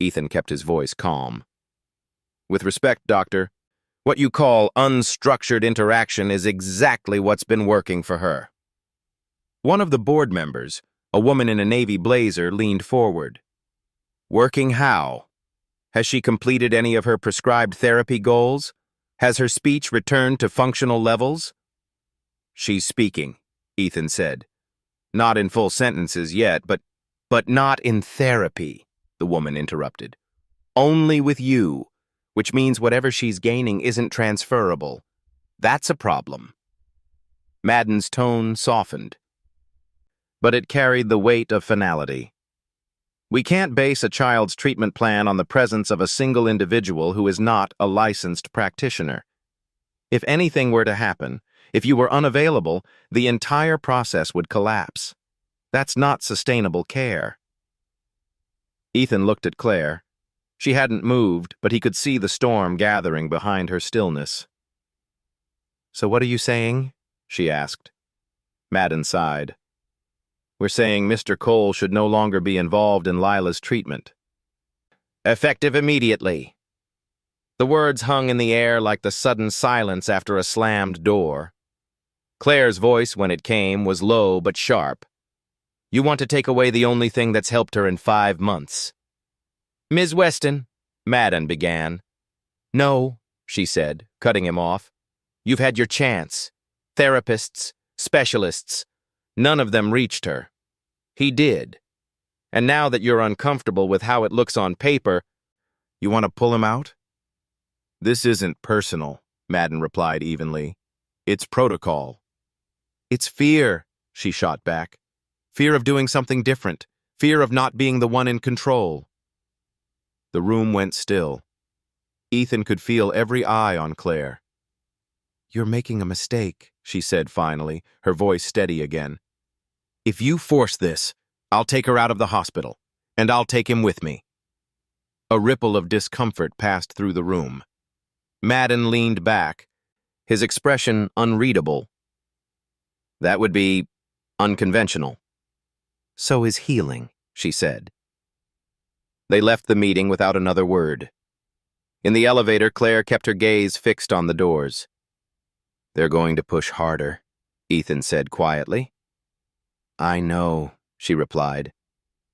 Ethan kept his voice calm. "With respect, Doctor, what you call unstructured interaction is exactly what's been working for her." One of the board members, a woman in a navy blazer, leaned forward. "Working how? Has she completed any of her prescribed therapy goals? Has her speech returned to functional levels?" "She's speaking," Ethan said. "Not in full sentences yet, but not in therapy," the woman interrupted. "Only with you, which means whatever she's gaining isn't transferable. That's a problem." Madden's tone softened, but it carried the weight of finality. "We can't base a child's treatment plan on the presence of a single individual who is not a licensed practitioner. If anything were to happen, if you were unavailable, the entire process would collapse. That's not sustainable care." Ethan looked at Claire. She hadn't moved, but he could see the storm gathering behind her stillness. "So what are you saying?" she asked. Madden sighed. "We're saying Mr. Cole should no longer be involved in Lila's treatment. Effective immediately." The words hung in the air like the sudden silence after a slammed door. Claire's voice, when it came, was low but sharp. "You want to take away the only thing that's helped her in 5 months." "Ms. Weston," Madden began. "No," she said, cutting him off. "You've had your chance. Therapists, specialists. None of them reached her. He did. And now that you're uncomfortable with how it looks on paper, you want to pull him out?" "This isn't personal," Madden replied evenly. "It's protocol." "It's fear," she shot back. "Fear of doing something different. Fear of not being the one in control." The room went still. Ethan could feel every eye on Claire. "You're making a mistake," she said finally, her voice steady again. "If you force this, I'll take her out of the hospital, and I'll take him with me." A ripple of discomfort passed through the room. Madden leaned back, his expression unreadable. "That would be unconventional." "So is healing," she said. They left the meeting without another word. In the elevator, Claire kept her gaze fixed on the doors. "They're going to push harder," Ethan said quietly. "I know," she replied,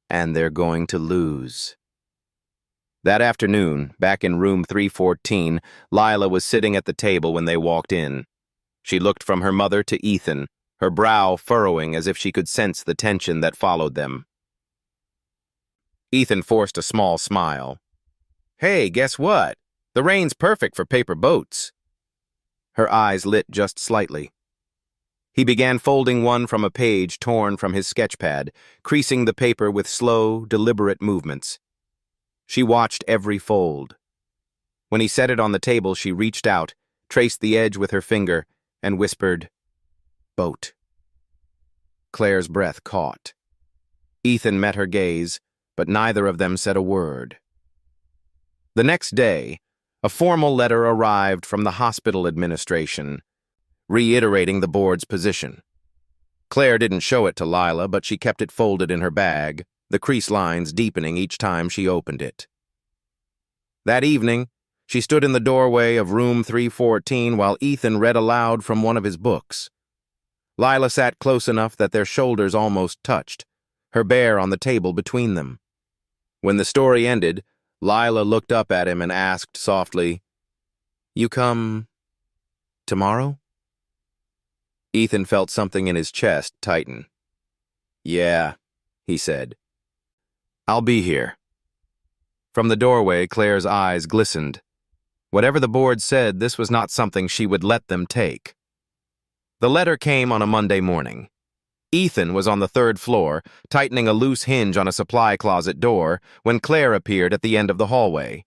"and they're going to lose." That afternoon, back in room 314, Lila was sitting at the table when they walked in. She looked from her mother to Ethan, her brow furrowing as if she could sense the tension that followed them. Ethan forced a small smile. "Hey, guess what? The rain's perfect for paper boats." Her eyes lit just slightly. He began folding one from a page torn from his sketchpad, creasing the paper with slow, deliberate movements. She watched every fold. When he set it on the table, she reached out, traced the edge with her finger, and whispered, "Boat." Claire's breath caught. Ethan met her gaze, but neither of them said a word. The next day, a formal letter arrived from the hospital administration, reiterating the board's position. Claire didn't show it to Lila, but she kept it folded in her bag, the crease lines deepening each time she opened it. That evening, she stood in the doorway of room 314 while Ethan read aloud from one of his books. Lila sat close enough that their shoulders almost touched, her bear on the table between them. When the story ended, Lila looked up at him and asked softly, "You come tomorrow?" Ethan felt something in his chest tighten. "Yeah," he said. "I'll be here." From the doorway, Claire's eyes glistened. Whatever the board said, this was not something she would let them take. The letter came on a Monday morning. Ethan was on the third floor, tightening a loose hinge on a supply closet door, when Claire appeared at the end of the hallway.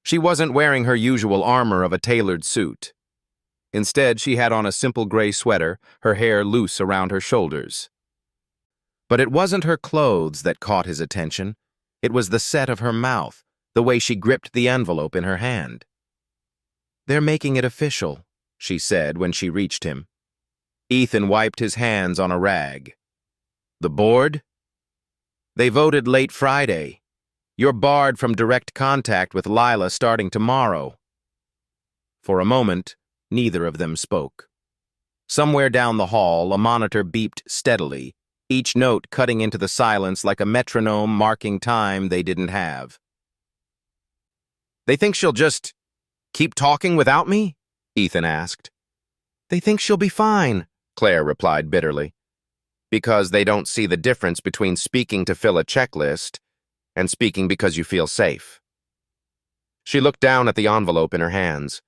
She wasn't wearing her usual armor of a tailored suit. Instead, she had on a simple gray sweater, her hair loose around her shoulders. But it wasn't her clothes that caught his attention. It was the set of her mouth, the way she gripped the envelope in her hand. "They're making it official," she said when she reached him. Ethan wiped his hands on a rag. "The board? They voted late Friday. You're barred from direct contact with Lila starting tomorrow." For a moment, neither of them spoke. Somewhere down the hall, a monitor beeped steadily, each note cutting into the silence like a metronome marking time they didn't have. "They think she'll just keep talking without me?" Ethan asked. "They think she'll be fine," Claire replied bitterly. "Because they don't see the difference between speaking to fill a checklist and speaking because you feel safe." She looked down at the envelope in her hands.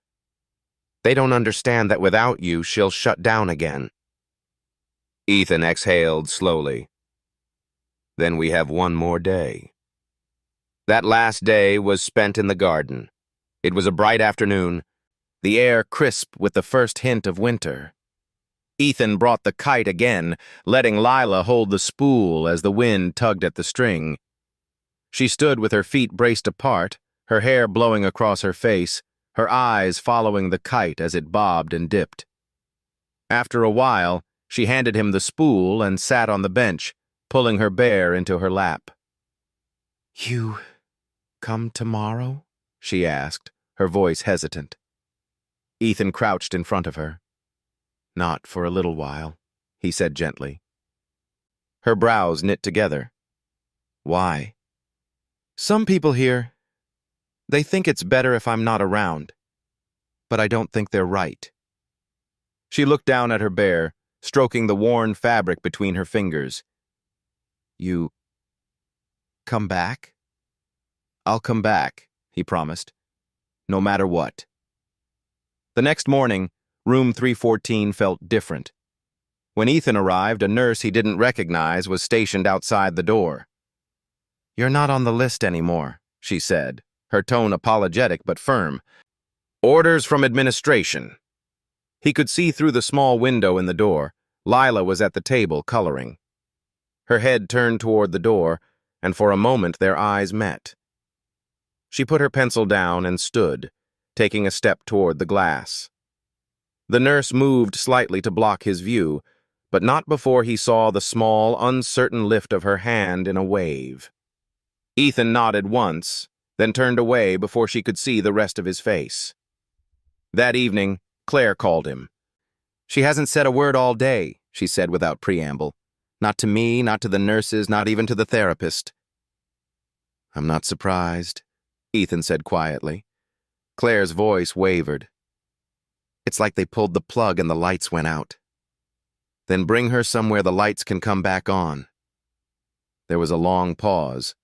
"They don't understand that without you, she'll shut down again." Ethan exhaled slowly. "Then we have one more day." That last day was spent in the garden. It was a bright afternoon, the air crisp with the first hint of winter. Ethan brought the kite again, letting Lila hold the spool as the wind tugged at the string. She stood with her feet braced apart, her hair blowing across her face, her eyes following the kite as it bobbed and dipped. After a while, she handed him the spool and sat on the bench, pulling her bear into her lap. "You come tomorrow?" she asked, her voice hesitant. Ethan crouched in front of her. "Not for a little while," he said gently. Her brows knit together. "Why?" "Some people here, they think it's better if I'm not around, but I don't think they're right." She looked down at her bear, stroking the worn fabric between her fingers. "You come back?" "I'll come back," he promised, "no matter what." The next morning, room 314 felt different. When Ethan arrived, a nurse he didn't recognize was stationed outside the door. "You're not on the list anymore," she said, her tone apologetic but firm. "Orders from administration." He could see through the small window in the door. Lila was at the table, coloring. Her head turned toward the door, and for a moment their eyes met. She put her pencil down and stood, taking a step toward the glass. The nurse moved slightly to block his view, but not before he saw the small, uncertain lift of her hand in a wave. Ethan nodded once, then turned away before she could see the rest of his face. That evening, Claire called him. "She hasn't said a word all day," she said without preamble. "Not to me, not to the nurses, not even to the therapist." "I'm not surprised," Ethan said quietly. Claire's voice wavered. "It's like they pulled the plug and the lights went out." "Then bring her somewhere the lights can come back on." There was a long pause.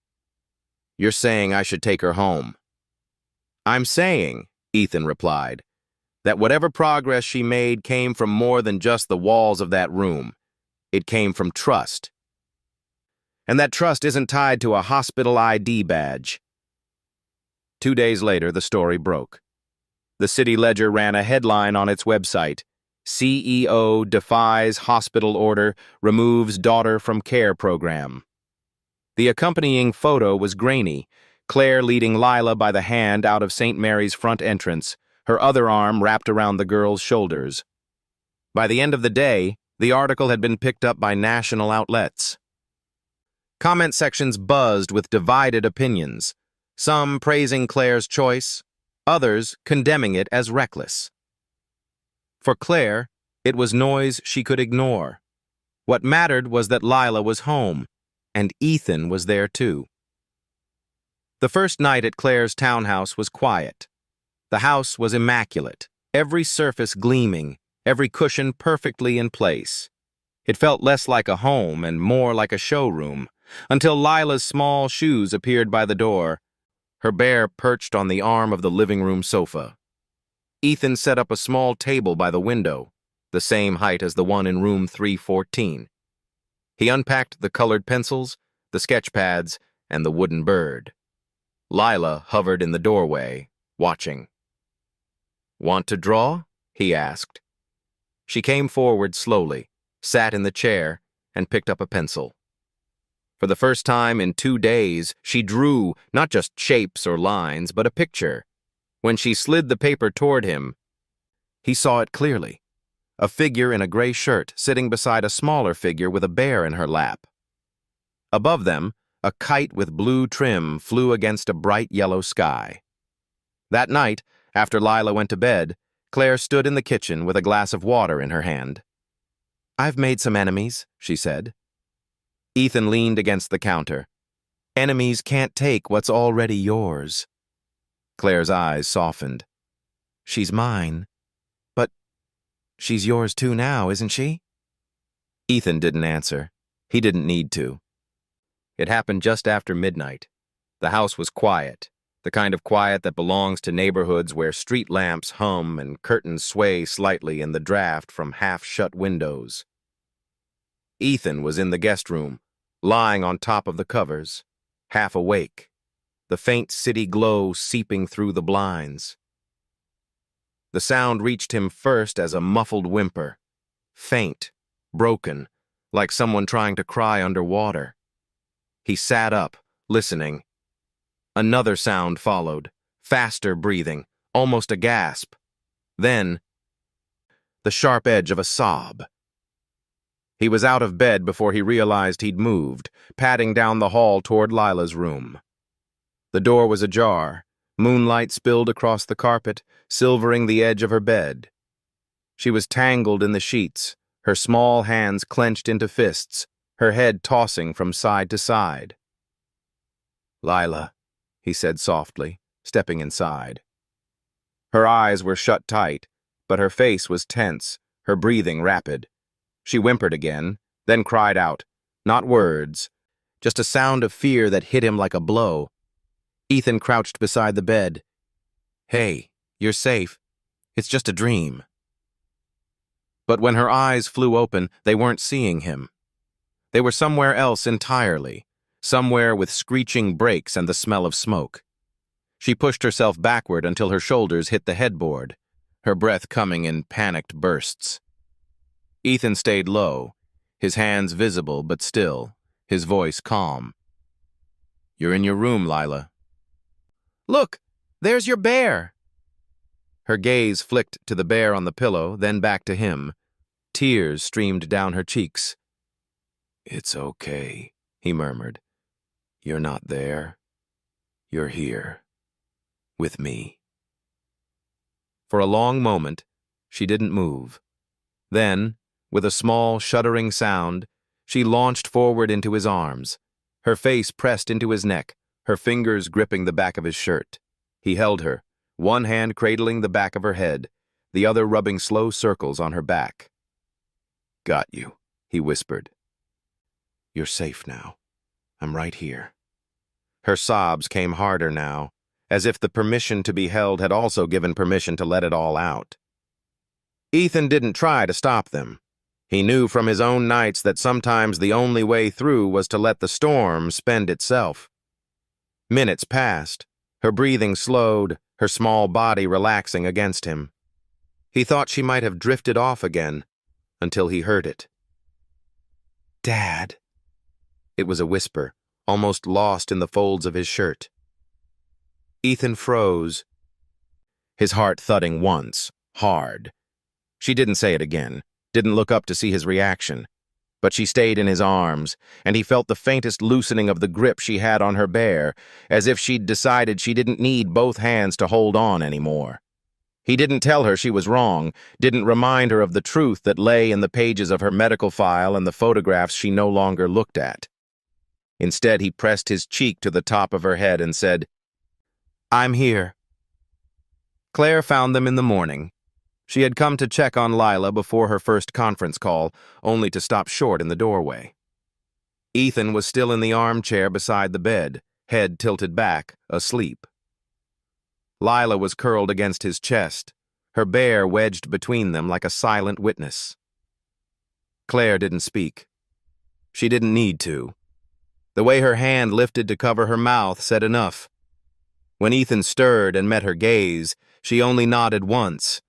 "You're saying I should take her home?" "I'm saying," Ethan replied, "that whatever progress she made came from more than just the walls of that room. It came from trust. And that trust isn't tied to a hospital ID badge." 2 days later, the story broke. The City Ledger ran a headline on its website: "CEO defies hospital order, removes daughter from care program." The accompanying photo was grainy, Claire leading Lila by the hand out of St. Mary's front entrance, her other arm wrapped around the girl's shoulders. By the end of the day, the article had been picked up by national outlets. Comment sections buzzed with divided opinions, some praising Claire's choice, others condemning it as reckless. For Claire, it was noise she could ignore. What mattered was that Lila was home, and Ethan was there too. The first night at Claire's townhouse was quiet. The house was immaculate, every surface gleaming, every cushion perfectly in place. It felt less like a home and more like a showroom, until Lila's small shoes appeared by the door, her bear perched on the arm of the living room sofa. Ethan set up a small table by the window, the same height as the one in room 314. He unpacked the colored pencils, the sketch pads, and the wooden bird. Lila hovered in the doorway, watching. "Want to draw?" he asked. She came forward slowly, sat in the chair, and picked up a pencil. For the first time in 2 days, she drew not just shapes or lines, but a picture. When she slid the paper toward him, he saw it clearly. A figure in a gray shirt sitting beside a smaller figure with a bear in her lap. Above them, a kite with blue trim flew against a bright yellow sky. That night, after Lila went to bed, Claire stood in the kitchen with a glass of water in her hand. "I've made some enemies," she said. Ethan leaned against the counter. "Enemies can't take what's already yours." Claire's eyes softened. "She's mine. But she's yours too now, isn't she?" Ethan didn't answer. He didn't need to. It happened just after midnight. The house was quiet, the kind of quiet that belongs to neighborhoods where street lamps hum and curtains sway slightly in the draft from half-shut windows. Ethan was in the guest room, lying on top of the covers, half awake, the faint city glow seeping through the blinds. The sound reached him first as a muffled whimper, faint, broken, like someone trying to cry underwater. He sat up, listening. Another sound followed, faster breathing, almost a gasp. Then, the sharp edge of a sob. He was out of bed before he realized he'd moved, padding down the hall toward Lila's room. The door was ajar. Moonlight spilled across the carpet, silvering the edge of her bed. She was tangled in the sheets, her small hands clenched into fists, her head tossing from side to side. "Lila," he said softly, stepping inside. Her eyes were shut tight, but her face was tense, her breathing rapid. She whimpered again, then cried out, not words, just a sound of fear that hit him like a blow. Ethan crouched beside the bed. "Hey, you're safe. It's just a dream." But when her eyes flew open, they weren't seeing him. They were somewhere else entirely, somewhere with screeching brakes and the smell of smoke. She pushed herself backward until her shoulders hit the headboard, her breath coming in panicked bursts. Ethan stayed low, his hands visible but still, his voice calm. "You're in your room, Lila." "Look, there's your bear." Her gaze flicked to the bear on the pillow, then back to him. Tears streamed down her cheeks. "It's okay," he murmured. "You're not there. You're here." With me. For a long moment, she didn't move. Then, with a small, shuddering sound, she launched forward into his arms, her face pressed into his neck, her fingers gripping the back of his shirt. He held her, one hand cradling the back of her head, the other rubbing slow circles on her back. "Got you," he whispered. "You're safe now. I'm right here." Her sobs came harder now, as if the permission to be held had also given permission to let it all out. Ethan didn't try to stop them. He knew from his own nights that sometimes the only way through was to let the storm spend itself. Minutes passed, her breathing slowed, her small body relaxing against him. He thought she might have drifted off again, until he heard it. "Dad." It was a whisper, almost lost in the folds of his shirt. Ethan froze, his heart thudding once, hard. She didn't say it again, didn't look up to see his reaction, but she stayed in his arms, and he felt the faintest loosening of the grip she had on her bear, as if she'd decided she didn't need both hands to hold on anymore. He didn't tell her she was wrong, didn't remind her of the truth that lay in the pages of her medical file and the photographs she no longer looked at. Instead, he pressed his cheek to the top of her head and said, "I'm here." Claire found them in the morning. She had come to check on Lila before her first conference call, only to stop short in the doorway. Ethan was still in the armchair beside the bed, head tilted back, asleep. Lila was curled against his chest, her bear wedged between them like a silent witness. Claire didn't speak. She didn't need to. The way her hand lifted to cover her mouth said enough. When Ethan stirred and met her gaze, she only nodded once,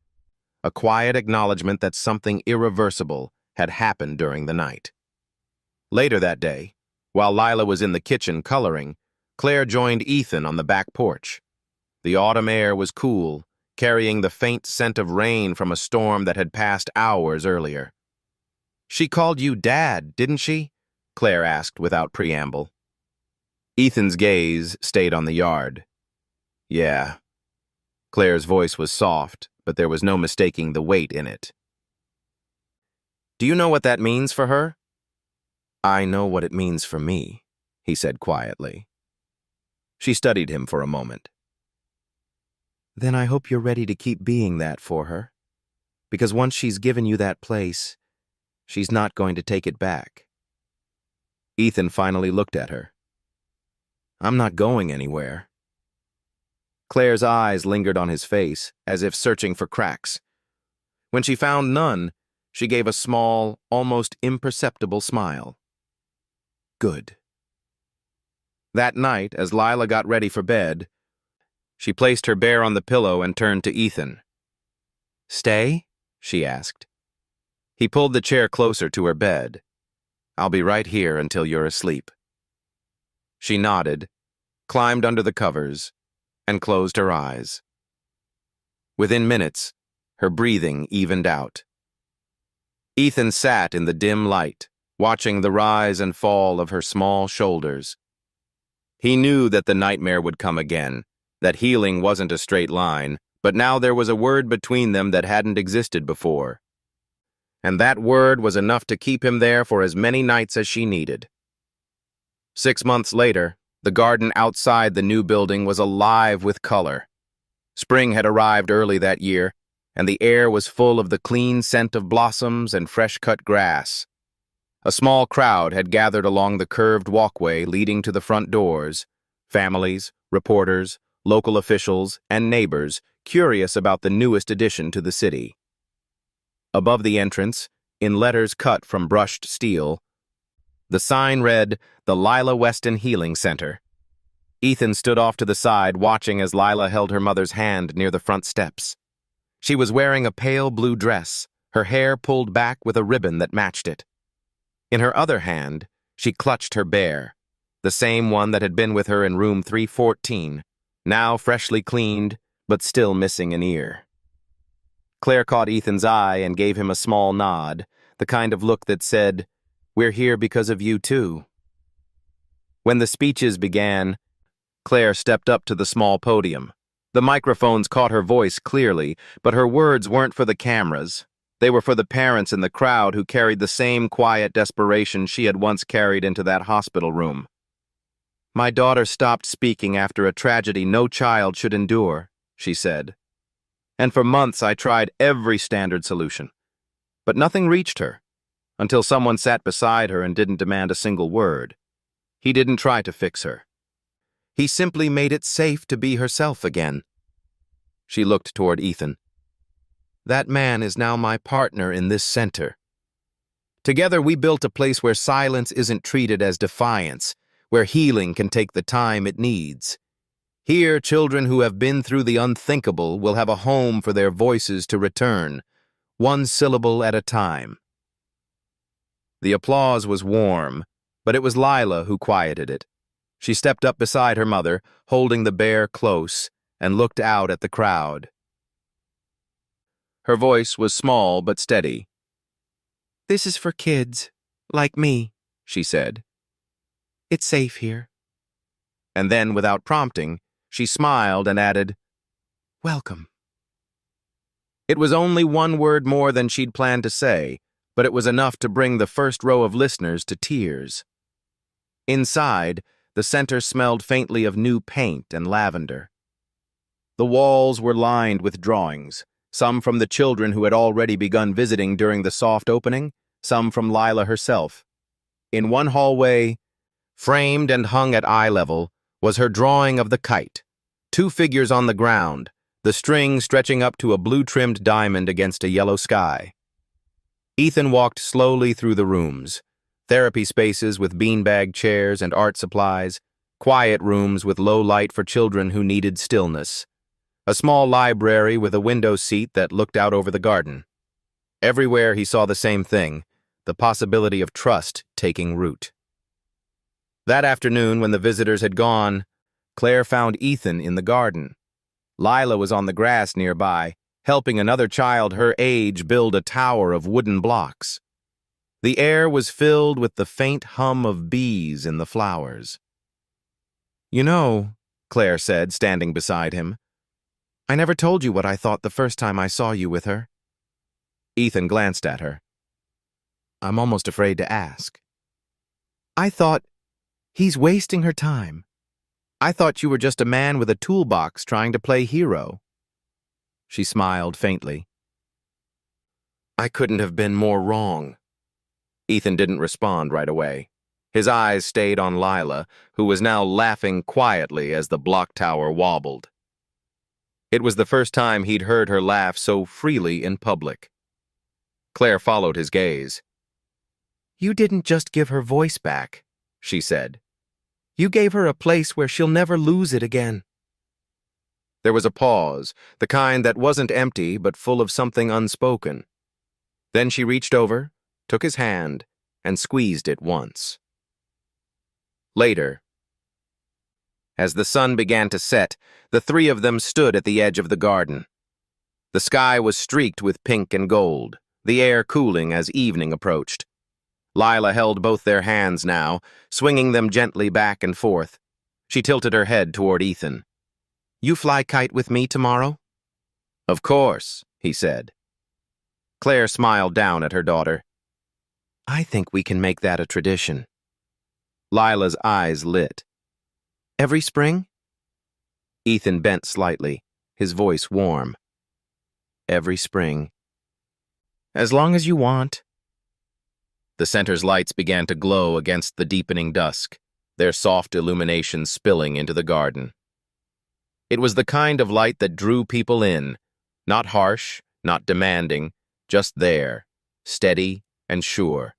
a quiet acknowledgement that something irreversible had happened during the night. Later that day, while Lila was in the kitchen coloring, Claire joined Ethan on the back porch. The autumn air was cool, carrying the faint scent of rain from a storm that had passed hours earlier. "She called you Dad, didn't she?" Claire asked without preamble. Ethan's gaze stayed on the yard. "Yeah." Claire's voice was soft, but there was no mistaking the weight in it. "Do you know what that means for her?" "I know what it means for me," he said quietly. She studied him for a moment. "Then I hope you're ready to keep being that for her. Because once she's given you that place, she's not going to take it back." Ethan finally looked at her. "I'm not going anywhere." Claire's eyes lingered on his face, as if searching for cracks. When she found none, she gave a small, almost imperceptible smile. "Good." That night, as Lila got ready for bed, she placed her bear on the pillow and turned to Ethan. "Stay?" she asked. He pulled the chair closer to her bed. "I'll be right here until you're asleep." She nodded, climbed under the covers, and closed her eyes. Within minutes, her breathing evened out. Ethan sat in the dim light, watching the rise and fall of her small shoulders. He knew that the nightmare would come again, that healing wasn't a straight line, but now there was a word between them that hadn't existed before. And that word was enough to keep him there for as many nights as she needed. 6 months later, the garden outside the new building was alive with color. Spring had arrived early that year, and the air was full of the clean scent of blossoms and fresh-cut grass. A small crowd had gathered along the curved walkway leading to the front doors, families, reporters, local officials, and neighbors curious about the newest addition to the city. Above the entrance, in letters cut from brushed steel, the sign read, "The Lila Weston Healing Center." Ethan stood off to the side, watching as Lila held her mother's hand near the front steps. She was wearing a pale blue dress, her hair pulled back with a ribbon that matched it. In her other hand, she clutched her bear, the same one that had been with her in room 314, now freshly cleaned, but still missing an ear. Claire caught Ethan's eye and gave him a small nod, the kind of look that said, "We're here because of you too." When the speeches began, Claire stepped up to the small podium, The microphones caught her voice clearly, but her words weren't for the cameras. They were for the parents in the crowd who carried the same quiet desperation she had once carried into that hospital room. "My daughter stopped speaking after a tragedy no child should endure," she said. "And for months I tried every standard solution. But nothing reached her, until someone sat beside her and didn't demand a single word. He didn't try to fix her. He simply made it safe to be herself again." She looked toward Ethan. "That man is now my partner in this center. Together we built a place where silence isn't treated as defiance, where healing can take the time it needs. Here, children who have been through the unthinkable will have a home for their voices to return, one syllable at a time." The applause was warm, but it was Lila who quieted it. She stepped up beside her mother, holding the bear close, and looked out at the crowd. Her voice was small but steady. "This is for kids, like me," she said. "It's safe here." And then, without prompting, she smiled and added, "Welcome." It was only one word more than she'd planned to say, but it was enough to bring the first row of listeners to tears. Inside, the center smelled faintly of new paint and lavender. The walls were lined with drawings, some from the children who had already begun visiting during the soft opening, some from Lila herself. In one hallway, framed and hung at eye level, was her drawing of the kite, two figures on the ground, the string stretching up to a blue-trimmed diamond against a yellow sky. Ethan walked slowly through the rooms, therapy spaces with beanbag chairs and art supplies, quiet rooms with low light for children who needed stillness, a small library with a window seat that looked out over the garden. Everywhere he saw the same thing, the possibility of trust taking root. That afternoon, when the visitors had gone, Claire found Ethan in the garden. Lila was on the grass nearby, helping another child her age build a tower of wooden blocks. The air was filled with the faint hum of bees in the flowers. "You know," Claire said, standing beside him, "I never told you what I thought the first time I saw you with her." Ethan glanced at her. "I'm almost afraid to ask." "I thought, he's wasting her time. I thought you were just a man with a toolbox trying to play hero." She smiled faintly. "I couldn't have been more wrong." Ethan didn't respond right away. His eyes stayed on Lila, who was now laughing quietly as the block tower wobbled. It was the first time he'd heard her laugh so freely in public. Claire followed his gaze. "You didn't just give her voice back," she said. "You gave her a place where she'll never lose it again." There was a pause, the kind that wasn't empty but full of something unspoken. Then she reached over, took his hand, and squeezed it once. Later, as the sun began to set, the three of them stood at the edge of the garden. The sky was streaked with pink and gold, the air cooling as evening approached. Lila held both their hands now, swinging them gently back and forth. She tilted her head toward Ethan. "You fly kite with me tomorrow?" "Of course," he said. Claire smiled down at her daughter. "I think we can make that a tradition." Lila's eyes lit. "Every spring?" Ethan bent slightly, his voice warm. "Every spring." "As long as you want." The center's lights began to glow against the deepening dusk, their soft illumination spilling into the garden. It was the kind of light that drew people in, not harsh, not demanding, just there, steady and sure.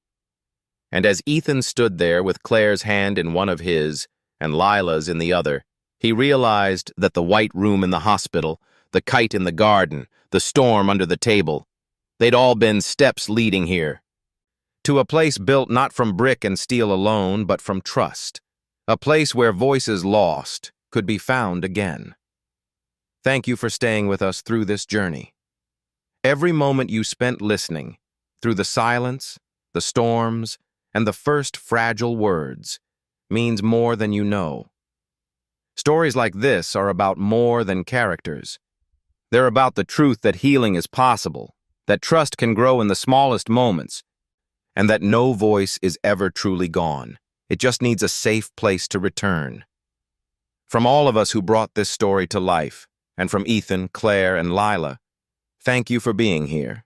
And as Ethan stood there with Claire's hand in one of his and Lila's in the other, he realized that the white room in the hospital, the kite in the garden, the storm under the table, they'd all been steps leading here. To a place built not from brick and steel alone, but from trust. A place where voices lost could be found again. Thank you for staying with us through this journey. Every moment you spent listening, through the silence, the storms, and the first fragile words, means more than you know. Stories like this are about more than characters. They're about the truth that healing is possible, that trust can grow in the smallest moments, and that no voice is ever truly gone. It just needs a safe place to return. From all of us who brought this story to life, and from Ethan, Claire, and Lila, thank you for being here.